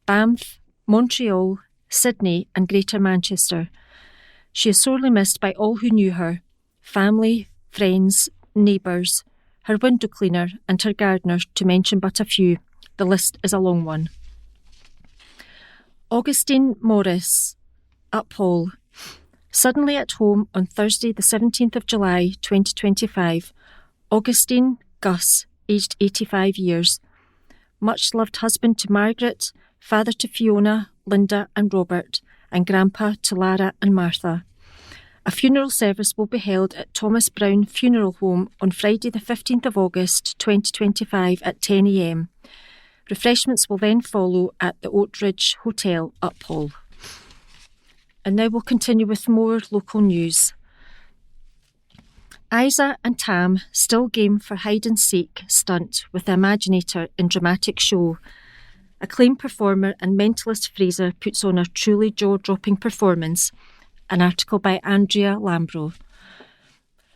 S1: Banff, Montreal, Sydney and Greater Manchester. She is sorely missed by all who knew her, family, friends, neighbours, her window cleaner and her gardener, to mention but a few. The list is a long one. Augustine Morris, Uphall. Suddenly at home on Thursday the 17th of July 2025, Augustine Gus, aged 85 years. Much loved husband to Margaret, father to Fiona, Linda and Robert, and grandpa to Lara and Martha. A funeral service will be held at Thomas Brown Funeral Home on Friday the 15th of August 2025 at 10 a.m. Refreshments will then follow at the Oat Ridge Hotel, Uphall. And now we'll continue with more local news. Isa and Tam still game for hide-and-seek stunt with the Imaginator in dramatic show. Acclaimed performer and mentalist Fraser puts on a truly jaw-dropping performance. An article by Andrea Lambro.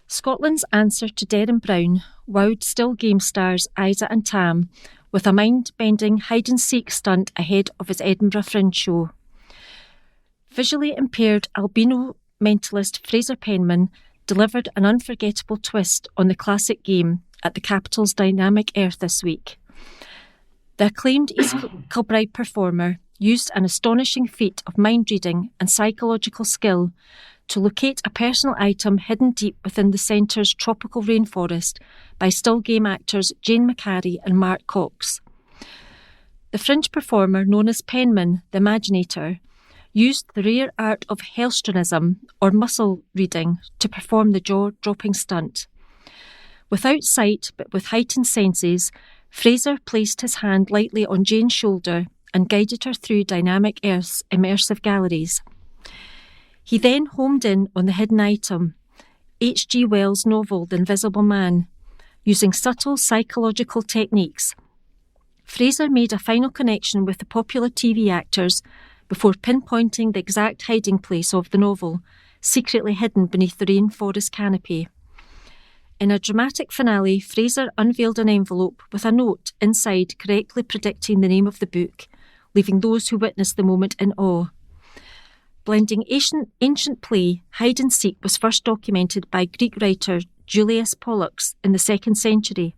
S1: Scotland's answer to Derren Brown wowed still game stars Isa and Tam with a mind-bending hide-and-seek stunt ahead of his Edinburgh Fringe show. Visually impaired albino mentalist Fraser Penman delivered an unforgettable twist on the classic game at the capital's Dynamic Earth this week. The acclaimed East Kilbride performer used an astonishing feat of mind-reading and psychological skill to locate a personal item hidden deep within the centre's tropical rainforest by still game actors Jane McCarry and Mark Cox. The Fringe performer known as Penman, the Imaginator, used the rare art of Hellstronism, or muscle reading, to perform the jaw-dropping stunt. Without sight but with heightened senses, Fraser placed his hand lightly on Jane's shoulder and guided her through Dynamic Earth's immersive galleries. He then homed in on the hidden item, H.G. Wells' novel The Invisible Man, using subtle psychological techniques. Fraser made a final connection with the popular TV actors before pinpointing the exact hiding place of the novel, secretly hidden beneath the rainforest canopy. In a dramatic finale, Fraser unveiled an envelope with a note inside correctly predicting the name of the book, leaving those who witnessed the moment in awe. Blending ancient play, hide-and-seek was first documented by Greek writer Julius Pollux in the 2nd century.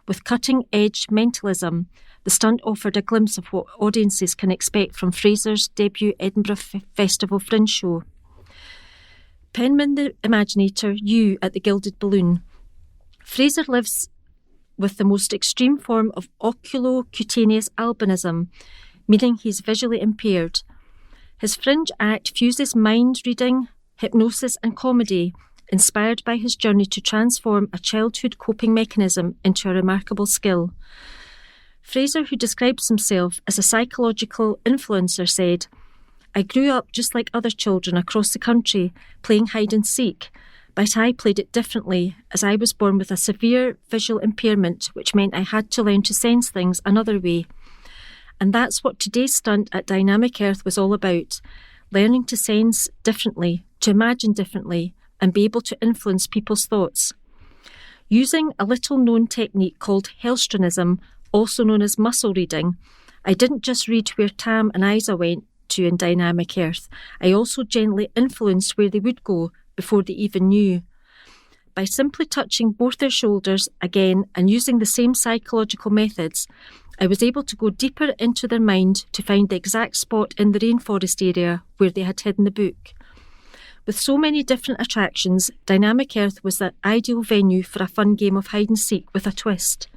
S1: With cutting-edge mentalism, the stunt offered a glimpse of what audiences can expect from Fraser's debut Edinburgh Festival Fringe show. Penman the Imaginator, you at the Gilded Balloon. Fraser lives with the most extreme form of oculocutaneous albinism, meaning he's visually impaired. His Fringe act fuses mind-reading, hypnosis and comedy, inspired by his journey to transform a childhood coping mechanism into a remarkable skill. Fraser, who describes himself as a psychological influencer, said, "I grew up just like other children across the country, playing hide-and-seek, but I played it differently as I was born with a severe visual impairment, which meant I had to learn to sense things another way. And that's what today's stunt at Dynamic Earth was all about, learning to sense differently, to imagine differently, and be able to influence people's thoughts. Using a little-known technique called Hellstronism, also known as muscle reading, I didn't just read where Tam and Isa went to in Dynamic Earth, I also gently influenced where they would go before they even knew. By simply touching both their shoulders again and using the same psychological methods, I was able to go deeper into their mind to find the exact spot in the rainforest area where they had hidden the book. With so many different attractions, Dynamic Earth was the ideal venue for a fun game of hide-and-seek with a twist.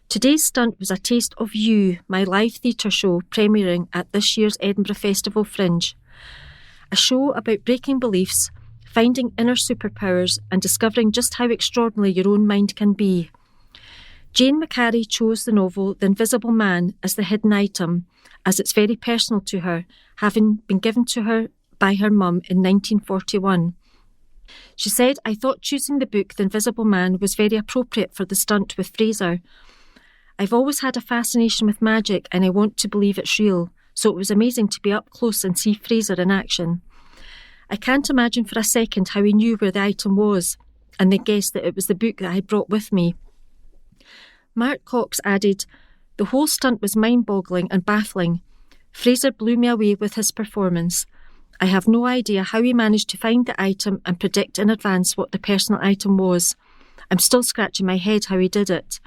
S1: Today's stunt was a taste of You, my live theatre show premiering at this year's Edinburgh Festival Fringe. A show about breaking beliefs, finding inner superpowers and discovering just how extraordinary your own mind can be. Jane McCarry chose the novel The Invisible Man as the hidden item, as it's very personal to her, having been given to her by her mum in 1941. She said, "I thought choosing the book The Invisible Man was very appropriate for the stunt with Fraser. I've always had a fascination with magic and I want to believe it's real, so it was amazing to be up close and see Fraser in action. I can't imagine for a second how he knew where the item was and then guessed that it was the book that I brought with me." Mark Cox added, "The whole stunt was mind-boggling and baffling. Fraser blew me away with his performance. I have no idea how he managed to find the item and predict in advance what the personal item was. I'm still scratching my head how he did it."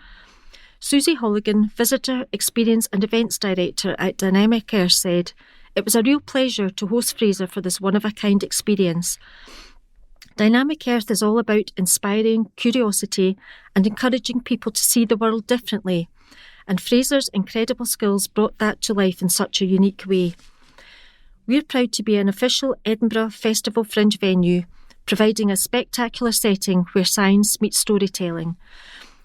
S1: Susie Holligan, Visitor, Experience and Events Director at Dynamic Earth, said, "It was a real pleasure to host Fraser for this one-of-a-kind experience. Dynamic Earth is all about inspiring curiosity and encouraging people to see the world differently, and Fraser's incredible skills brought that to life in such a unique way. We're proud to be an official Edinburgh Festival Fringe venue, providing a spectacular setting where science meets storytelling.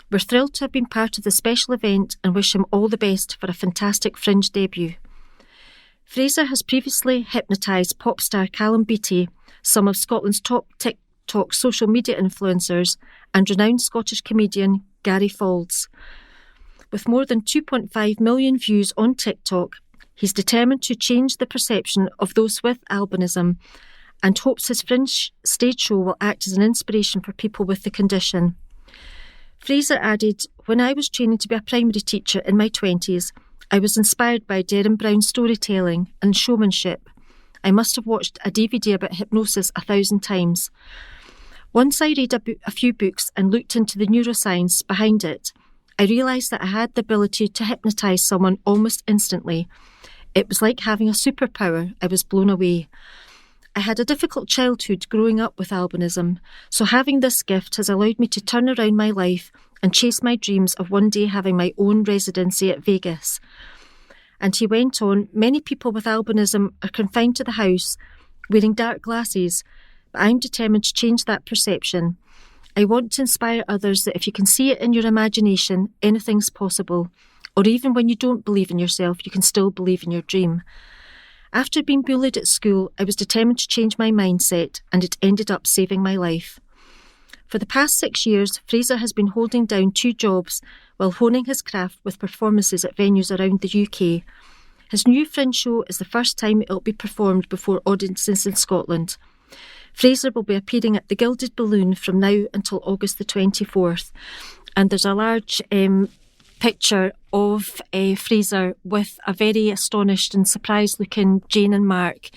S1: We're thrilled to have been part of the special event and wish him all the best for a fantastic Fringe debut." Fraser has previously hypnotised pop star Callum Beattie, some of Scotland's top TikTok social media influencers, and renowned Scottish comedian Gary Faulds. With more than 2.5 million views on TikTok, he's determined to change the perception of those with albinism and hopes his Fringe stage show will act as an inspiration for people with the condition. Fraser added, "When I was training to be a primary teacher in my 20s, I was inspired by Derren Brown's storytelling and showmanship. I must have watched a DVD about hypnosis 1,000 times. Once I read a few books and looked into the neuroscience behind it, I realised that I had the ability to hypnotise someone almost instantly. It was like having a superpower. I was blown away. I had a difficult childhood growing up with albinism, so having this gift has allowed me to turn around my life and chase my dreams of one day having my own residency at Vegas." And he went on, "Many people with albinism are confined to the house, wearing dark glasses, but I'm determined to change that perception. I want to inspire others that if you can see it in your imagination, anything's possible, or even when you don't believe in yourself, you can still believe in your dream. After being bullied at school, I was determined to change my mindset, and it ended up saving my life." For the past 6 years, Fraser has been holding down 2 jobs while honing his craft with performances at venues around the UK. His new Fringe show is the first time it will be performed before audiences in Scotland. Fraser will be appearing at the Gilded Balloon from now until August the 24th. And there's a large picture of Fraser with a very astonished and surprised-looking Jane and Mark.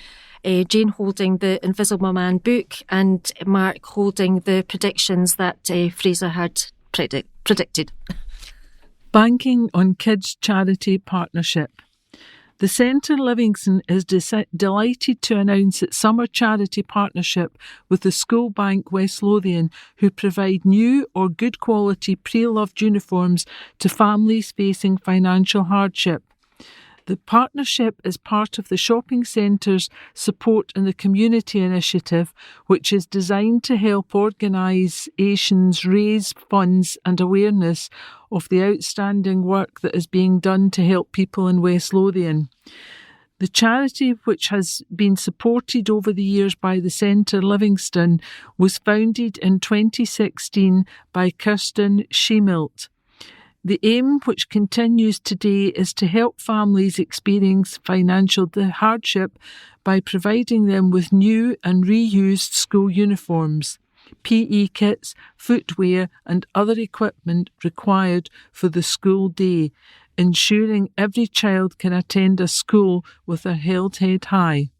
S1: Jane holding the Invisible Man book and Mark holding the predictions that Fraser had predicted.
S2: Banking on Kids Charity Partnership. The Centre Livingston is delighted to announce its summer charity partnership with the School Bank West Lothian, who provide new or good quality pre-loved uniforms to families facing financial hardship. The partnership is part of the shopping centre's Support in the Community initiative, which is designed to help organisations raise funds and awareness of the outstanding work that is being done to help people in West Lothian. The charity, which has been supported over the years by the Centre Livingston, was founded in 2016 by Kirsten Schemilt. The aim, which continues today, is to help families experience financial hardship by providing them with new and reused school uniforms, PE kits, footwear and other equipment required for the school day, ensuring every child can attend a school with their head held high.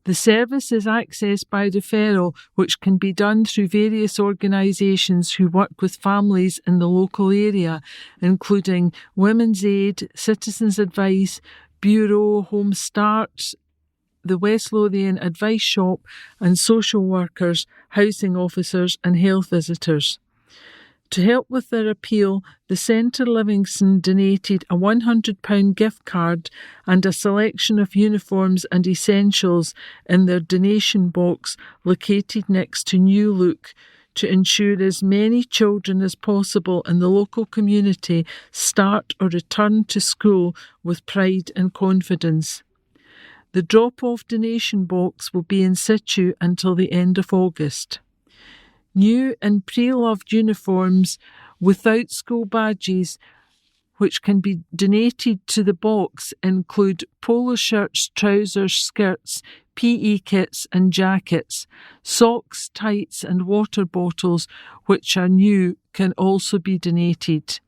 S2: The service is accessed by referral, which can be done through various organisations who work with families in the local area, including Women's Aid, Citizens Advice, Bureau, Home Start, the West Lothian Advice Shop, and social workers, housing officers and health visitors. To help with their appeal, the Centre Livingston donated a £100 gift card and a selection of uniforms and essentials in their donation box located next to New Look to ensure as many children as possible in the local community start or return to school with pride and confidence. The drop-off donation box will be in situ until the end of August. New and pre-loved uniforms without school badges, which can be donated to the box, include polo shirts, trousers, skirts, PE kits and jackets. Socks, tights and water bottles, which are new, can also be donated.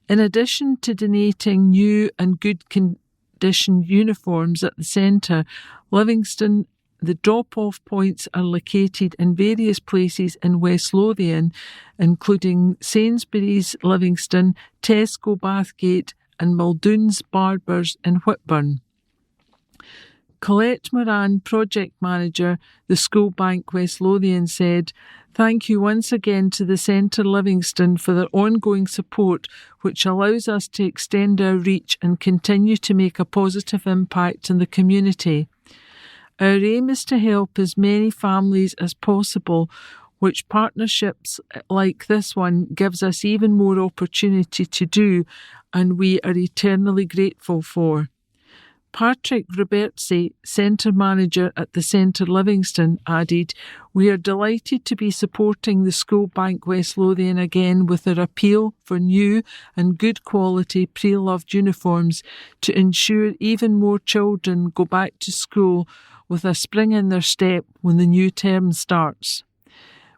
S2: In addition to donating new and good condition uniforms at the centre, Livingston, the drop-off points are located in various places in West Lothian, including Sainsbury's Livingston, Tesco Bathgate and Muldoon's Barbers in Whitburn. Colette Moran, Project Manager, the School Bank West Lothian, said, "Thank you once again to the Centre Livingston for their ongoing support, which allows us to extend our reach and continue to make a positive impact in the community. Our aim is to help as many families as possible, which partnerships like this one gives us even more opportunity to do, and we are eternally grateful for." Patrick Robertsi, Centre Manager at the Centre Livingston, added, "We are delighted to be supporting the School Bank West Lothian again with their appeal for new and good quality pre-loved uniforms to ensure even more children go back to school with a spring in their step when the new term starts.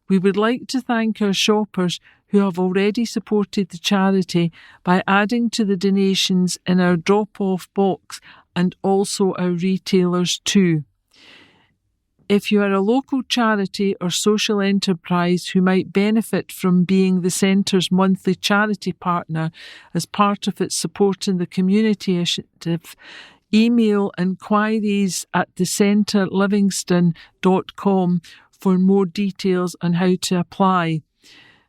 S2: We would like to thank our shoppers who have already supported the charity by adding to the donations in our drop-off box, and also our retailers too. If you are a local charity or social enterprise who might benefit from being the Centre's monthly charity partner as part of its supporting the community initiative, email inquiries at thecentrelivingston.com for more details on how to apply.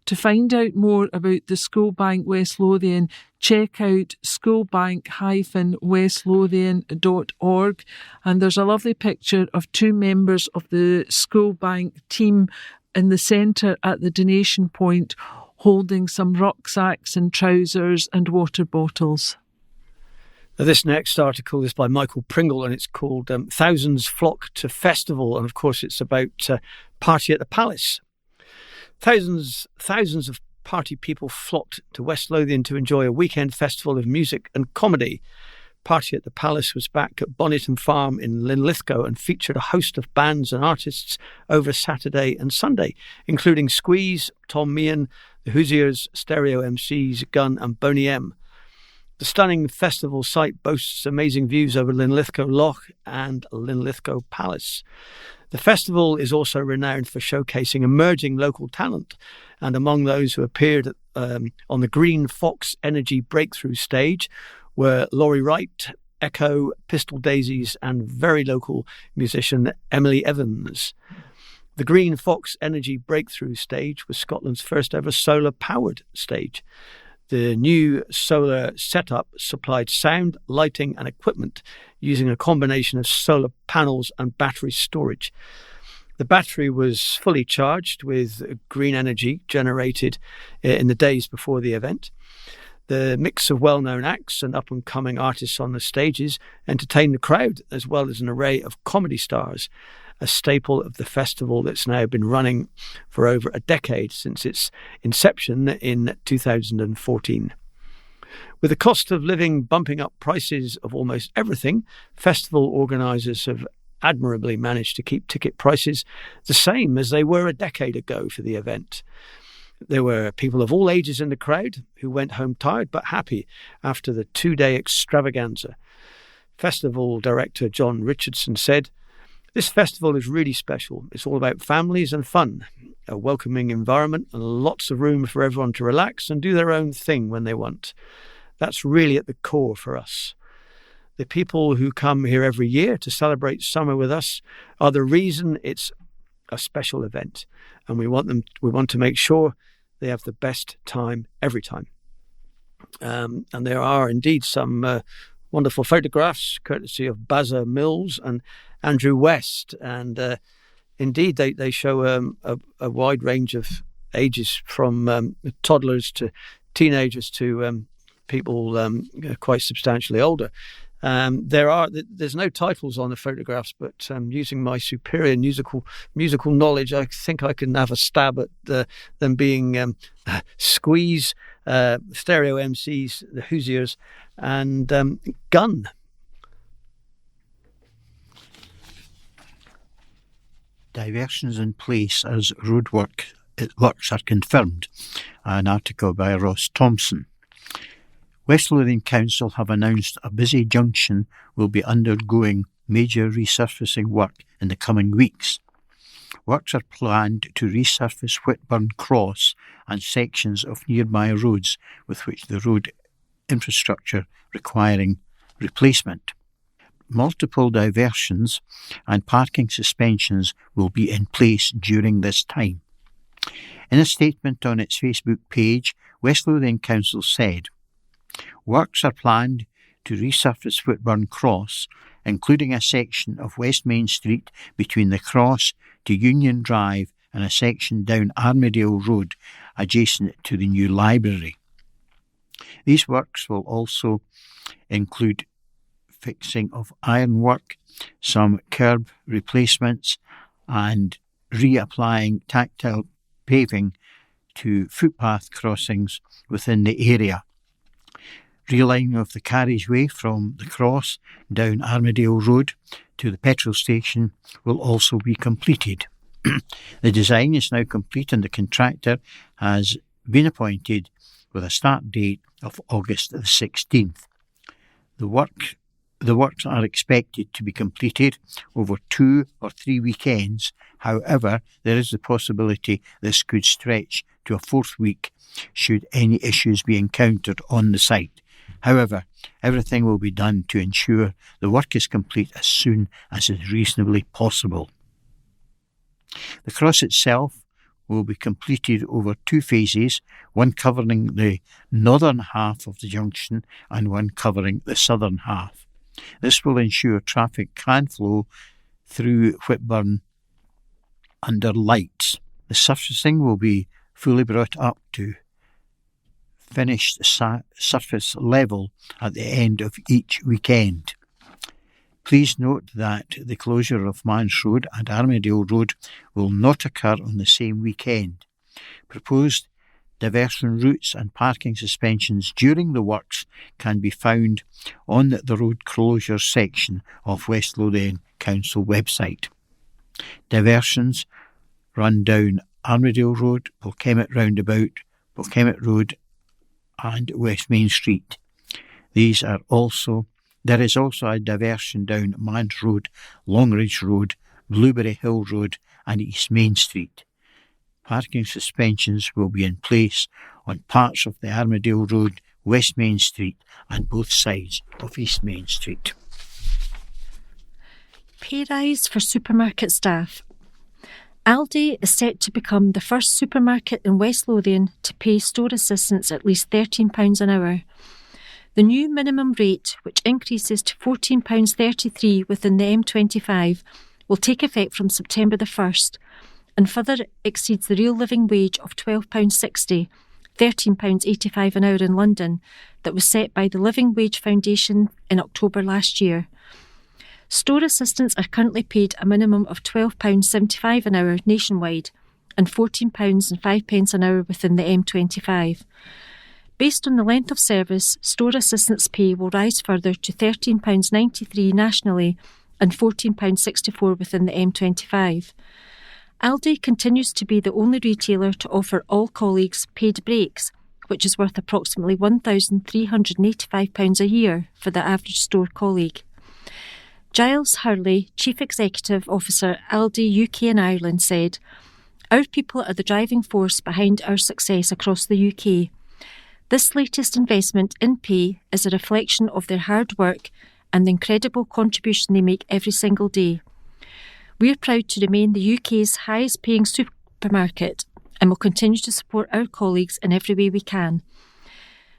S2: To find out more about the School Bank West Lothian, check out schoolbank-westlothian.org, and there's a lovely picture of two members of the School Bank team in the centre at the donation point holding some rucksacks and trousers and water bottles.
S3: Now, this next article is by Michael Pringle, and it's called Thousands Flock to Festival, and of course it's about Party at the Palace. Thousands of party people flocked to West Lothian to enjoy a weekend festival of music and comedy. Party at the Palace was back at Bonnyton Farm in Linlithgow and featured a host of bands and artists over Saturday and Sunday, including Squeeze, Tom Meehan, the Hoosiers, Stereo MCs, Gun and Boney M. The stunning festival site boasts amazing views over Linlithgow Loch and Linlithgow Palace. The festival is also renowned for showcasing emerging local talent, and among those who appeared on the Green Fox Energy Breakthrough stage were Laurie Wright, Echo, Pistol Daisies and very local musician Emily Evans. The Green Fox Energy Breakthrough stage was Scotland's first ever solar-powered stage. The new solar setup supplied sound, lighting and equipment using a combination of solar panels and battery storage. The battery was fully charged with green energy generated in the days before the event. The mix of well-known acts and up-and-coming artists on the stages entertained the crowd, as well as an array of comedy stars, a staple of the festival that's now been running for over a decade since its inception in 2014. With the cost of living bumping up prices of almost everything, festival organisers have admirably managed to keep ticket prices the same as they were a decade ago for the event. There were people of all ages in the crowd who went home tired but happy after the 2-day extravaganza. Festival director John Richardson said, "This festival is really special. It's all about families and fun, a welcoming environment and lots of room for everyone to relax and do their own thing when they want. That's really at the core for us. The people who come here every year to celebrate summer with us are the reason it's a special event, and we want to make sure they have the best time every time. And there are indeed some wonderful photographs courtesy of Bazza Mills and Andrew West, and indeed they show a wide range of ages from toddlers to teenagers to people quite substantially older. There's no titles on the photographs, but using my superior musical knowledge, I think I can have a stab at them being Squeeze, Stereo MCs, the Hoosiers, and Gun.
S4: Diversions in place as roadworks are confirmed. An article by Ross Thompson. West Lothian Council have announced a busy junction will be undergoing major resurfacing work in the coming weeks. Works are planned to resurface Whitburn Cross and sections of nearby roads with which the road infrastructure requiring replacement. Multiple diversions and parking suspensions will be in place during this time. In a statement on its Facebook page, West Lothian Council said, "Works are planned to resurface Whitburn Cross, including a section of West Main Street between the Cross to Union Drive and a section down Armadale Road adjacent to the new library. These works will also include fixing of ironwork, some curb replacements and reapplying tactile paving to footpath crossings within the area. Relining of the carriageway from the Cross down Armadale Road to the petrol station will also be completed. The design is now complete and the contractor has been appointed with a start date of August the 16th. The works are expected to be completed over 2 or 3 weekends. However, there is the possibility this could stretch to a 4th week should any issues be encountered on the site. However, everything will be done to ensure the work is complete as soon as is reasonably possible. The cross itself will be completed over 2 phases, one covering the northern half of the junction and one covering the southern half. This will ensure traffic can flow through Whitburn under lights. The surfacing will be fully brought up to finished surface level at the end of each weekend. Please note that the closure of Mans Road and Armadale Road will not occur on the same weekend. Proposed diversion routes and parking suspensions during the works can be found on the road closure section of West Lothian Council website. Diversions run down Armadale Road, Polkemmet Roundabout, Polkemmet Road and West Main Street. There is also a diversion down Mans Road, Longridge Road, Blueberry Hill Road and East Main Street. Parking suspensions will be in place on parts of the Armadale Road, West Main Street and both sides of East Main Street.
S1: Pay rise for supermarket staff. Aldi is set to become the first supermarket in West Lothian to pay store assistants at least £13 an hour. The new minimum rate, which increases to £14.33 within the M25, will take effect from September the 1st and further exceeds the real living wage of £12.60, £13.85 an hour in London, that was set by the Living Wage Foundation in October last year. Store assistants are currently paid a minimum of £12.75 an hour nationwide and £14.05 an hour within the M25. Based on the length of service, store assistants' pay will rise further to £13.93 nationally and £14.64 within the M25. Aldi continues to be the only retailer to offer all colleagues paid breaks, which is worth approximately £1,385 a year for the average store colleague. Giles Hurley, Chief Executive Officer, Aldi UK and Ireland, said, "Our people are the driving force behind our success across the UK. This latest investment in pay is a reflection of their hard work and the incredible contribution they make every single day. We are proud to remain the UK's highest paying supermarket and will continue to support our colleagues in every way we can.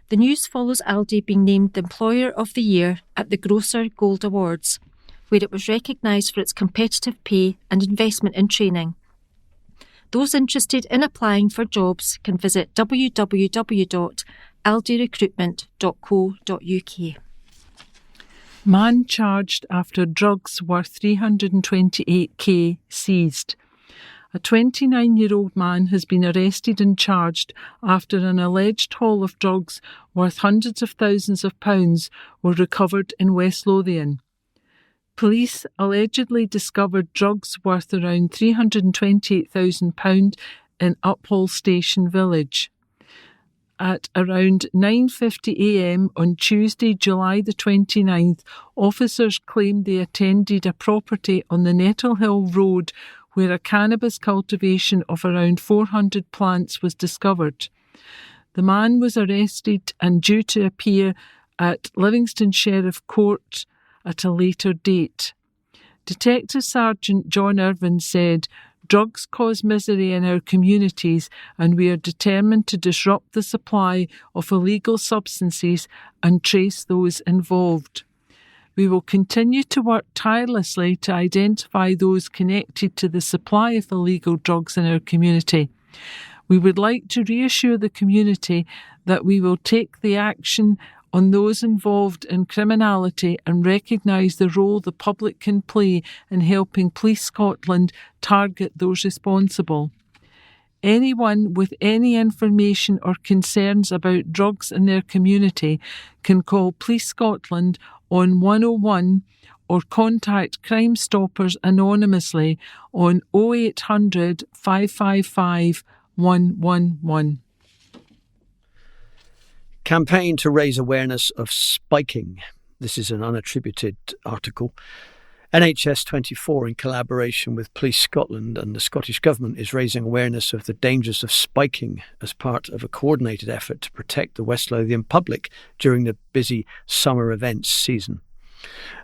S1: The news follows Aldi being named the Employer of the Year at the Grocer Gold Awards, where it was recognised for its competitive pay and investment in training. Those interested in applying for jobs can visit www.aldirecruitment.co.uk.
S2: Man charged after drugs worth $328,000 seized. A 29-year-old man has been arrested and charged after an alleged haul of drugs worth hundreds of thousands of pounds were recovered in West Lothian. Police allegedly discovered drugs worth around £328,000 in Uphall Station village. At around 9:50am on Tuesday, July the 29th, officers claimed they attended a property on the Nettle Hill Road where a cannabis cultivation of around 400 plants was discovered. The man was arrested and due to appear at Livingston Sheriff Court at a later date. Detective Sergeant John Irvin said, "Drugs cause misery in our communities and we are determined to disrupt the supply of illegal substances and trace those involved. We will continue to work tirelessly to identify those connected to the supply of illegal drugs in our community. We would like to reassure the community that we will take the action on those involved in criminality and recognise the role the public can play in helping Police Scotland target those responsible. Anyone with any information or concerns about drugs in their community can call Police Scotland on 101 or contact Crime Stoppers anonymously on 0800 555 111.
S3: Campaign to raise awareness of spiking. This is an unattributed article. NHS 24, in collaboration with Police Scotland and the Scottish Government, is raising awareness of the dangers of spiking as part of a coordinated effort to protect the West Lothian public during the busy summer events season.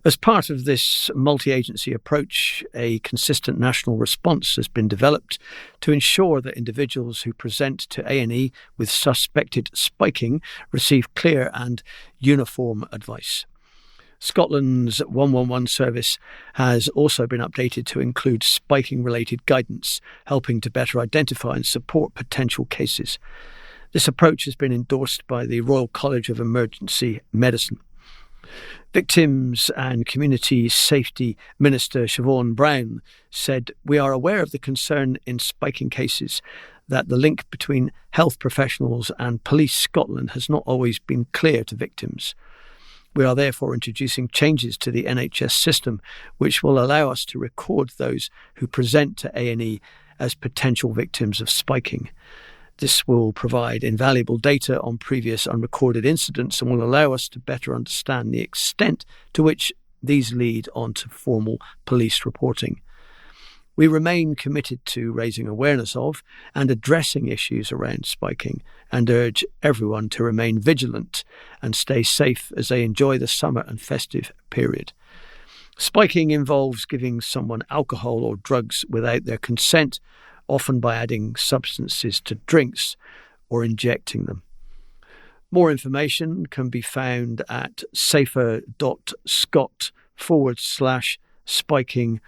S3: As part of this multi-agency approach, a consistent national response has been developed to ensure that individuals who present to A&E with suspected spiking receive clear and uniform advice. Scotland's 111 service has also been updated to include spiking-related guidance, helping to better identify and support potential cases. This approach has been endorsed by the Royal College of Emergency Medicine. Victims and Community Safety Minister Siobhan Brown said, "We are aware of the concern in spiking cases that the link between health professionals and Police Scotland has not always been clear to victims. We are therefore introducing changes to the NHS system which will allow us to record those who present to A&E as potential victims of spiking. This will provide invaluable data on previous unrecorded incidents and will allow us to better understand the extent to which these lead on to formal police reporting. We remain committed to raising awareness of and addressing issues around spiking and urge everyone to remain vigilant and stay safe as they enjoy the summer and festive period. Spiking involves giving someone alcohol or drugs without their consent, often by adding substances to drinks or injecting them. More information can be found at safer.scot/spiking/.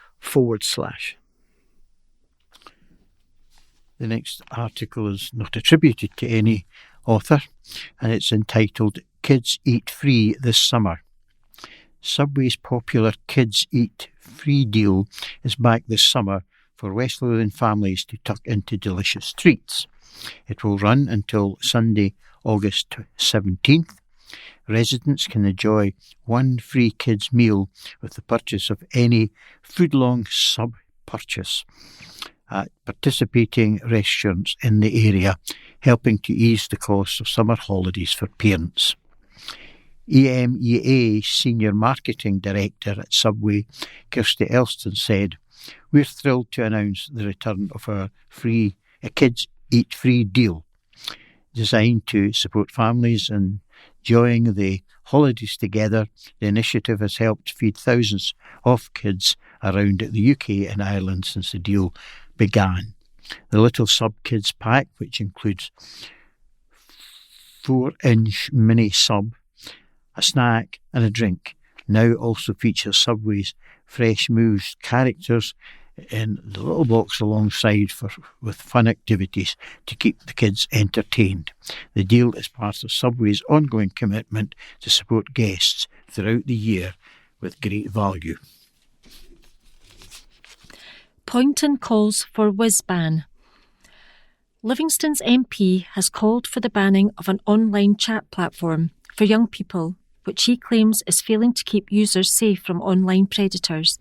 S4: The next article is not attributed to any author, and it's entitled Kids Eat Free This Summer. Subway's popular Kids Eat Free deal is back this summer for West Lothian families to tuck into delicious treats. It will run until Sunday, August 17th. Residents can enjoy one free kids' meal with the purchase of any food-long sub purchase at participating restaurants in the area, helping to ease the cost of summer holidays for parents. EMEA Senior Marketing Director at Subway, Kirsty Elston, said, "We're thrilled to announce the return of our Kids Eat Free deal. Designed to support families enjoying the holidays together, the initiative has helped feed thousands of kids around the UK and Ireland since the deal began. The Little Sub Kids pack, which includes 4-inch mini sub, a snack and a drink, now also features Subway's Fresh Moves characters in the little box alongside with fun activities to keep the kids entertained. The deal is part of Subway's ongoing commitment to support guests throughout the year with great value.
S1: Poynton calls for whiz ban. Livingston's MP has called for the banning of an online chat platform for young people, which he claims is failing to keep users safe from online predators.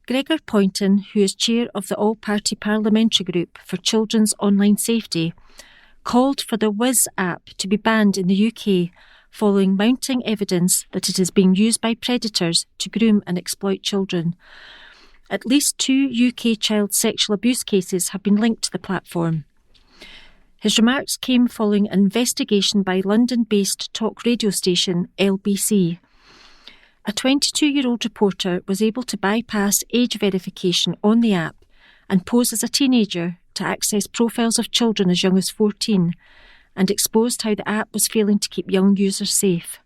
S1: Gregor Poynton, who is chair of the All-Party Parliamentary Group for Children's Online Safety, called for the Whiz app to be banned in the UK following mounting evidence that it is being used by predators to groom and exploit children. At least 2 UK child sexual abuse cases have been linked to the platform. His remarks came following an investigation by London-based talk radio station LBC. A 22-year-old reporter was able to bypass age verification on the app and pose as a teenager to access profiles of children as young as 14 and exposed how the app was failing to keep young users safe.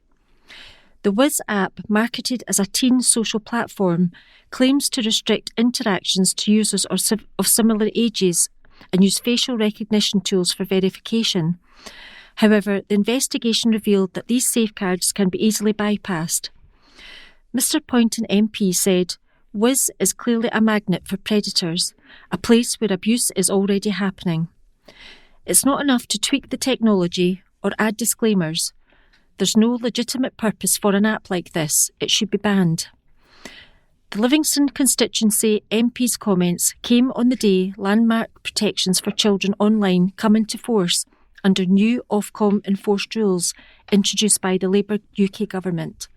S1: The Whiz app, marketed as a teen social platform, claims to restrict interactions to users of similar ages and use facial recognition tools for verification. However, the investigation revealed that these safeguards can be easily bypassed. Mr. Poynton MP said, Whiz is clearly a magnet for predators, a place where abuse is already happening. It's not enough to tweak the technology or add disclaimers. There's no legitimate purpose for an app like this. It should be banned. The Livingston constituency MP's comments came on the day landmark protections for children online come into force under new Ofcom enforced rules introduced by the Labour UK government.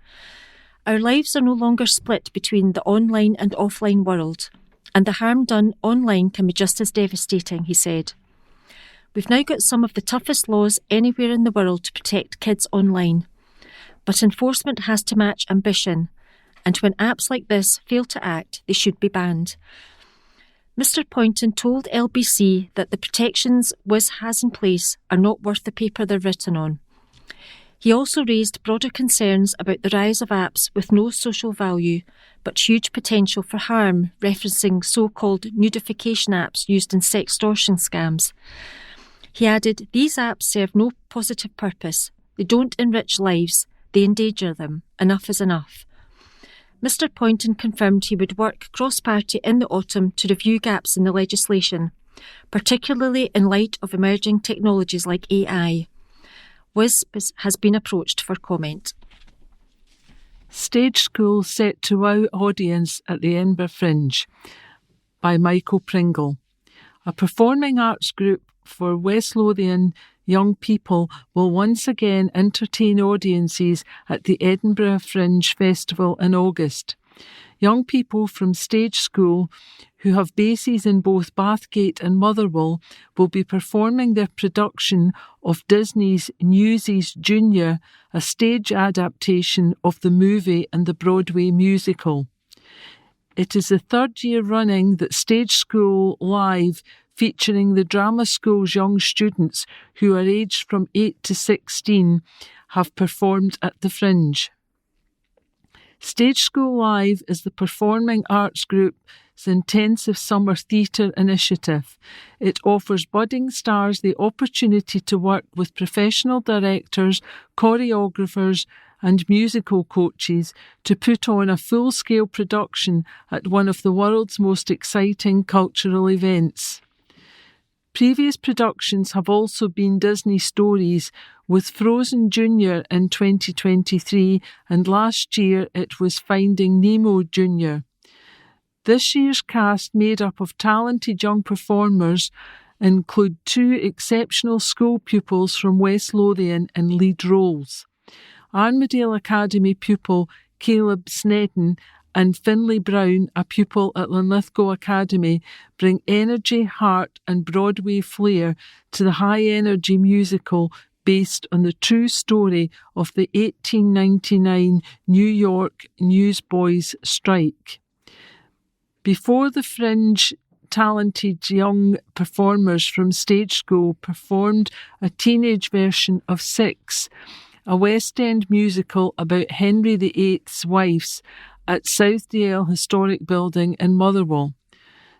S1: Our lives are no longer split between the online and offline world, and the harm done online can be just as devastating, he said. We've now got some of the toughest laws anywhere in the world to protect kids online. But enforcement has to match ambition, and when apps like this fail to act, they should be banned. Mr. Poynton told LBC that the protections Whiz has in place are not worth the paper they're written on. He also raised broader concerns about the rise of apps with no social value but huge potential for harm, referencing so-called nudification apps used in sextortion scams. He added, these apps serve no positive purpose. They don't enrich lives, they endanger them. Enough is enough. Mr. Poynton confirmed he would work cross-party in the autumn to review gaps in the legislation, particularly in light of emerging technologies like AI. Whiz has been approached for comment.
S2: Stage School set to wow audience at the Edinburgh Fringe by Michael Pringle. A performing arts group for West Lothian young people will once again entertain audiences at the Edinburgh Fringe Festival in August. Young people from Stage School, who have bases in both Bathgate and Motherwell, will be performing their production of Disney's Newsies Junior, a stage adaptation of the movie and the Broadway musical. It is the 3rd year running that Stage School Live, featuring the drama school's young students who are aged from 8 to 16, have performed at the Fringe. Stage School Live is the performing arts group's intensive summer theatre initiative. It offers budding stars the opportunity to work with professional directors, choreographers and musical coaches to put on a full-scale production at one of the world's most exciting cultural events. Previous productions have also been Disney stories, with Frozen Junior in 2023 and last year it was Finding Nemo Junior. This year's cast, made up of talented young performers, include 2 exceptional school pupils from West Lothian in lead roles. Armadale Academy pupil Caleb Snedden and Finlay Brown, a pupil at Linlithgow Academy, bring energy, heart and Broadway flair to the high-energy musical based on the true story of the 1899 New York newsboys' strike. Before the Fringe talented young performers from Stage School performed a teenage version of Six, a West End musical about Henry VIII's wives at Southdale Historic Building in Motherwell.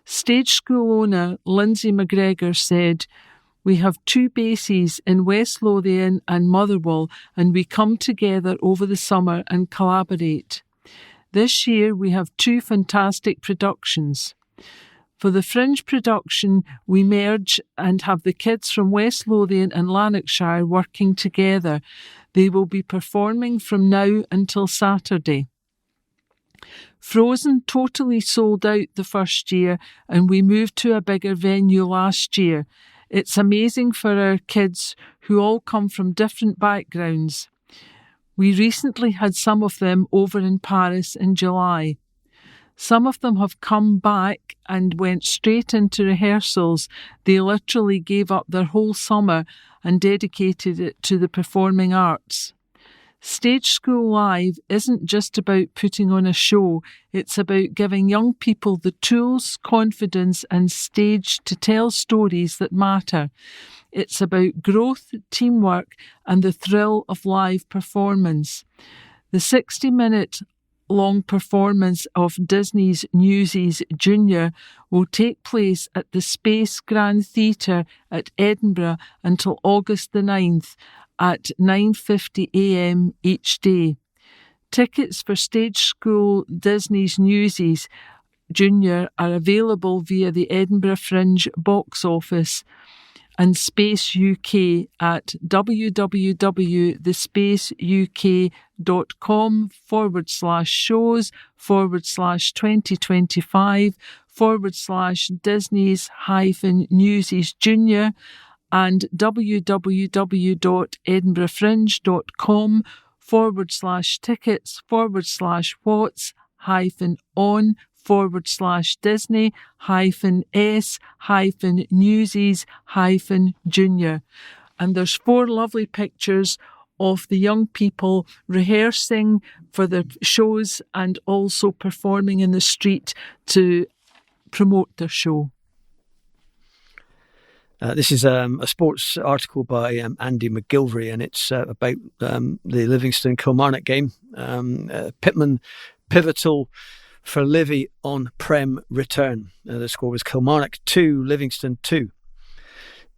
S2: Stage School owner Lindsay McGregor said, "We have 2 bases in West Lothian and Motherwell, and we come together over the summer and collaborate. This year we have 2 fantastic productions. For the Fringe production, we merge and have the kids from West Lothian and Lanarkshire working together. They will be performing from now until Saturday. Frozen totally sold out the first year, and we moved to a bigger venue last year. It's amazing for our kids who all come from different backgrounds. We recently had some of them over in Paris in July. Some of them have come back and went straight into rehearsals. They literally gave up their whole summer and dedicated it to the performing arts. Stage School Live isn't just about putting on a show, it's about giving young people the tools, confidence and stage to tell stories that matter. It's about growth, teamwork and the thrill of live performance. The 60-minute long performance of Disney's Newsies Junior will take place at the Space Grand Theatre at Edinburgh until August the 9th at 9:50 a.m. each day. Tickets for Stage School Disney's Newsies Junior are available via the Edinburgh Fringe box office and Space UK at www.thespaceuk.com/shows/2025/Disney's-Newsies Junior and www.edinburghfringe.com/tickets/whats-on/Disney-Newsies-Junior. And there's 4 lovely pictures of the young people rehearsing for their shows and also performing in the street to promote their show.
S3: This is a sports article by Andy McGilvery, and it's about the Livingston-Kilmarnock game. Pitman pivotal for Livy on Prem return. The score was Kilmarnock 2, Livingston 2.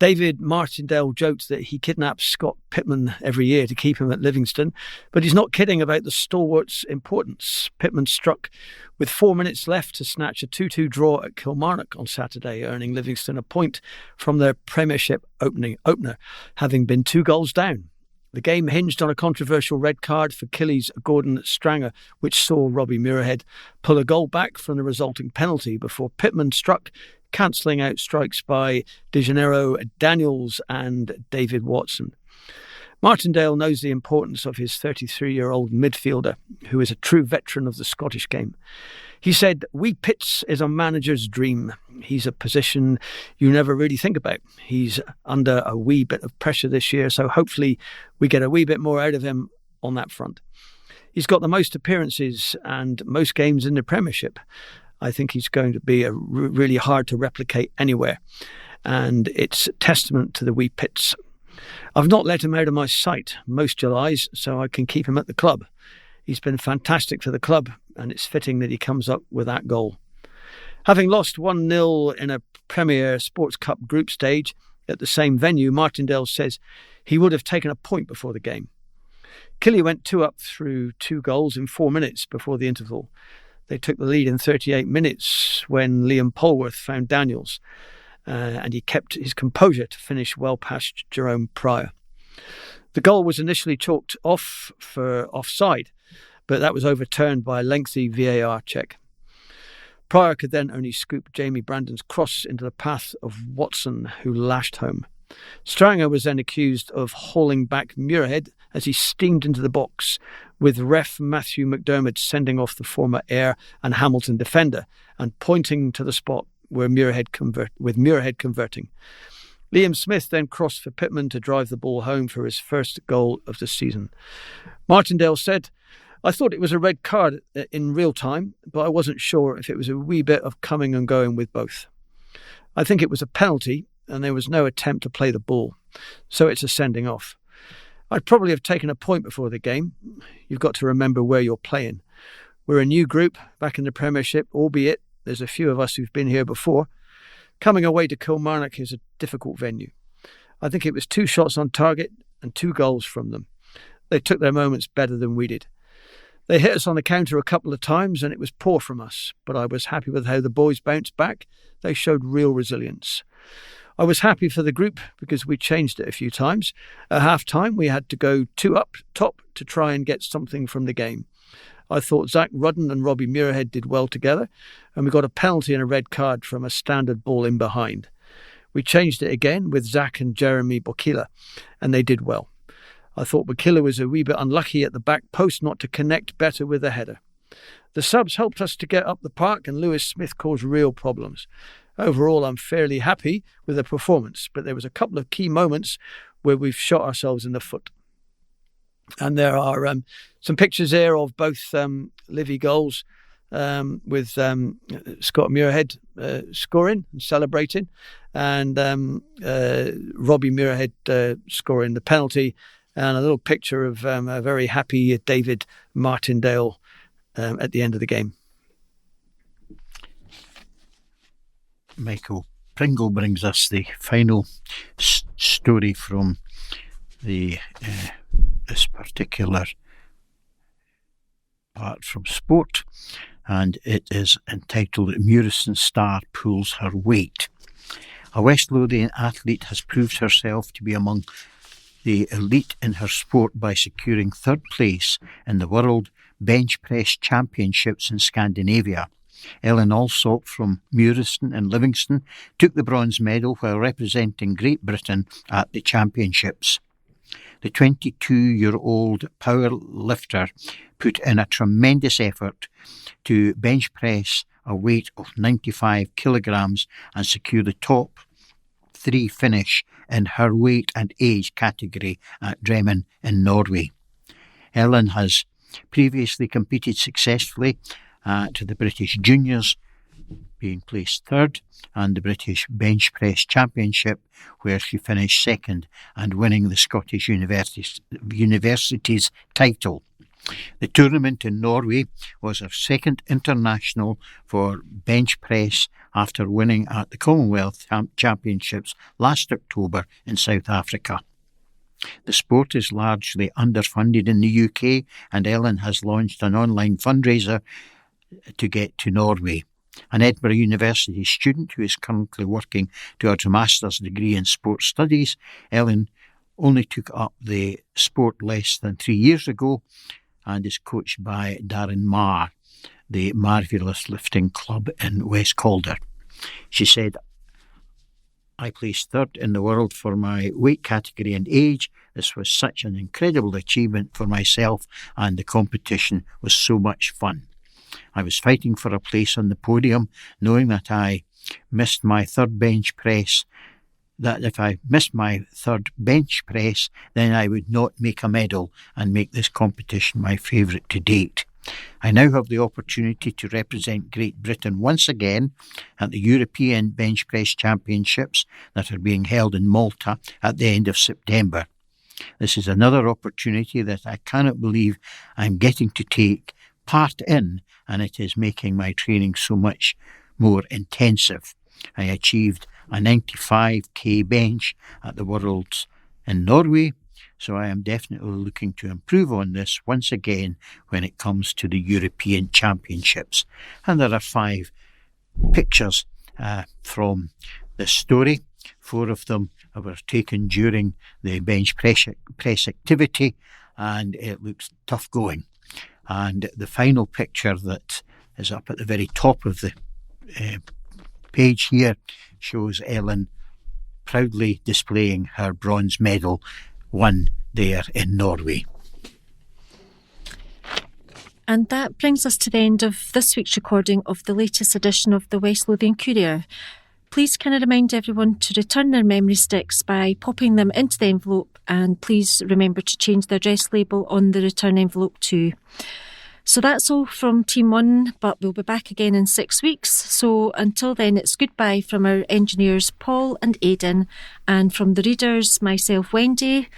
S3: David Martindale joked that he kidnaps Scott Pitman every year to keep him at Livingston, but he's not kidding about the stalwart's importance. Pitman struck with 4 minutes left to snatch a 2-2 draw at Kilmarnock on Saturday, earning Livingston a point from their Premiership opener, having been 2 goals down. The game hinged on a controversial red card for Killy's Gordon Stranger, which saw Robbie Muirhead pull a goal back from the resulting penalty before Pitman struck, cancelling out strikes by De Janeiro, Daniels and David Watson. Martindale knows the importance of his 33-year-old midfielder, who is a true veteran of the Scottish game. He said, "Wee Pitts is a manager's dream. He's a position you never really think about. He's under a wee bit of pressure this year, so hopefully we get a wee bit more out of him on that front. He's got the most appearances and most games in the Premiership. I think he's going to be really hard to replicate anywhere, and it's testament to the wee Pitts. I've not let him out of my sight most Julys, so I can keep him at the club. He's been fantastic for the club, and it's fitting that he comes up with that goal." Having lost 1-0 in a Premier Sports Cup group stage at the same venue, Martindale says he would have taken a point before the game. Killy went 2 up through 2 goals in 4 minutes before the interval. They took the lead in 38 minutes when Liam Polworth found Daniels, and he kept his composure to finish well past Jerome Pryor. The goal was initially chalked off for offside, but that was overturned by a lengthy VAR check. Pryor could then only scoop Jamie Brandon's cross into the path of Watson, who lashed home. Stranger was then accused of hauling back Muirhead as he steamed into the box, with ref Matthew McDermott sending off the former Ayr and Hamilton defender and pointing to the spot where Muirhead converting. Liam Smith then crossed for Pitman to drive the ball home for his first goal of the season. Martindale said, "I thought it was a red card in real time, but I wasn't sure if it was a wee bit of coming and going with both. I think it was a penalty and there was no attempt to play the ball, so it's a sending off. I'd probably have taken a point before the game. You've got to remember where you're playing. We're a new group back in the Premiership, albeit there's a few of us who've been here before. Coming away to Kilmarnock is a difficult venue. I think it was 2 shots on target and 2 goals from them. They took their moments better than we did. They hit us on the counter a couple of times and it was poor from us, but I was happy with how the boys bounced back. They showed real resilience. I was happy for the group because we changed it a few times. At half-time, we had to go 2 up top to try and get something from the game. I thought Zach Rudden and Robbie Muirhead did well together, and we got a penalty and a red card from a standard ball in behind. We changed it again with Zach and Jeremy Bokila, and they did well. I thought Bokila was a wee bit unlucky at the back post not to connect better with the header. The subs helped us to get up the park, and Lewis Smith caused real problems. Overall, I'm fairly happy with the performance, but there was a couple of key moments where we've shot ourselves in the foot. And there are some pictures here of both Livy goals with Scott Muirhead scoring and celebrating, and Robbie Muirhead scoring the penalty, and a little picture of a very happy David Martindale at the end of the game.
S4: Michael Pringle brings us the final story from the this particular part from sport, and it is entitled Murison Star Pulls Her Weight. A West Lothian athlete has proved herself to be among the elite in her sport by securing 3rd place in the World Bench Press Championships in Scandinavia. Ellen Alsop from Murison in Livingston took the bronze medal while representing Great Britain at the championships. The 22-year-old power lifter put in a tremendous effort to bench press a weight of 95 kilograms and secure the top 3 finish in her weight and age category at Drammen in Norway. Ellen has previously competed successfully at the British Juniors, being placed 3rd, and the British Bench Press Championship, where she finished 2nd and winning the Scottish University's title. The tournament in Norway was her 2nd international for bench press after winning at the Commonwealth Championships last October in South Africa. The sport is largely underfunded in the UK, and Ellen has launched an online fundraiser to get to Norway. An Edinburgh University student who is currently working towards a master's degree in sports studies, Ellen only took up the sport less than 3 years ago and is coached by Darren Marr, the Marvellous Lifting Club in West Calder. She said, "I placed 3rd in the world for my weight category and age. This was such an incredible achievement for myself, and the competition was so much fun. I was fighting for a place on the podium, knowing that I missed my 3rd bench press, that if I missed my 3rd bench press, then I would not make a medal and make this competition my favourite to date. I now have the opportunity to represent Great Britain once again at the European Bench Press Championships that are being held in Malta at the end of September. This is another opportunity that I cannot believe I'm getting to take part in, and it is making my training so much more intensive. I achieved a 95k bench at the Worlds in Norway, so I am definitely looking to improve on this once again when it comes to the European Championships." And there are 5 pictures from this story. 4 of them were taken during the bench press activity, and it looks tough going. And the final picture that is up at the very top of the page here shows Ellen proudly displaying her bronze medal won there in Norway.
S1: And that brings us to the end of this week's recording of the latest edition of the West Lothian Courier. Please can I remind everyone to return their memory sticks by popping them into the envelope, and please remember to change the address label on the return envelope too. So that's all from Team 1, but we'll be back again in 6 weeks. So until then, it's goodbye from our engineers Paul and Aidan, and from the readers, myself, Wendy.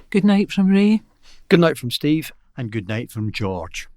S2: Good night from Ray.
S3: Good night from Steve.
S4: And good night from George.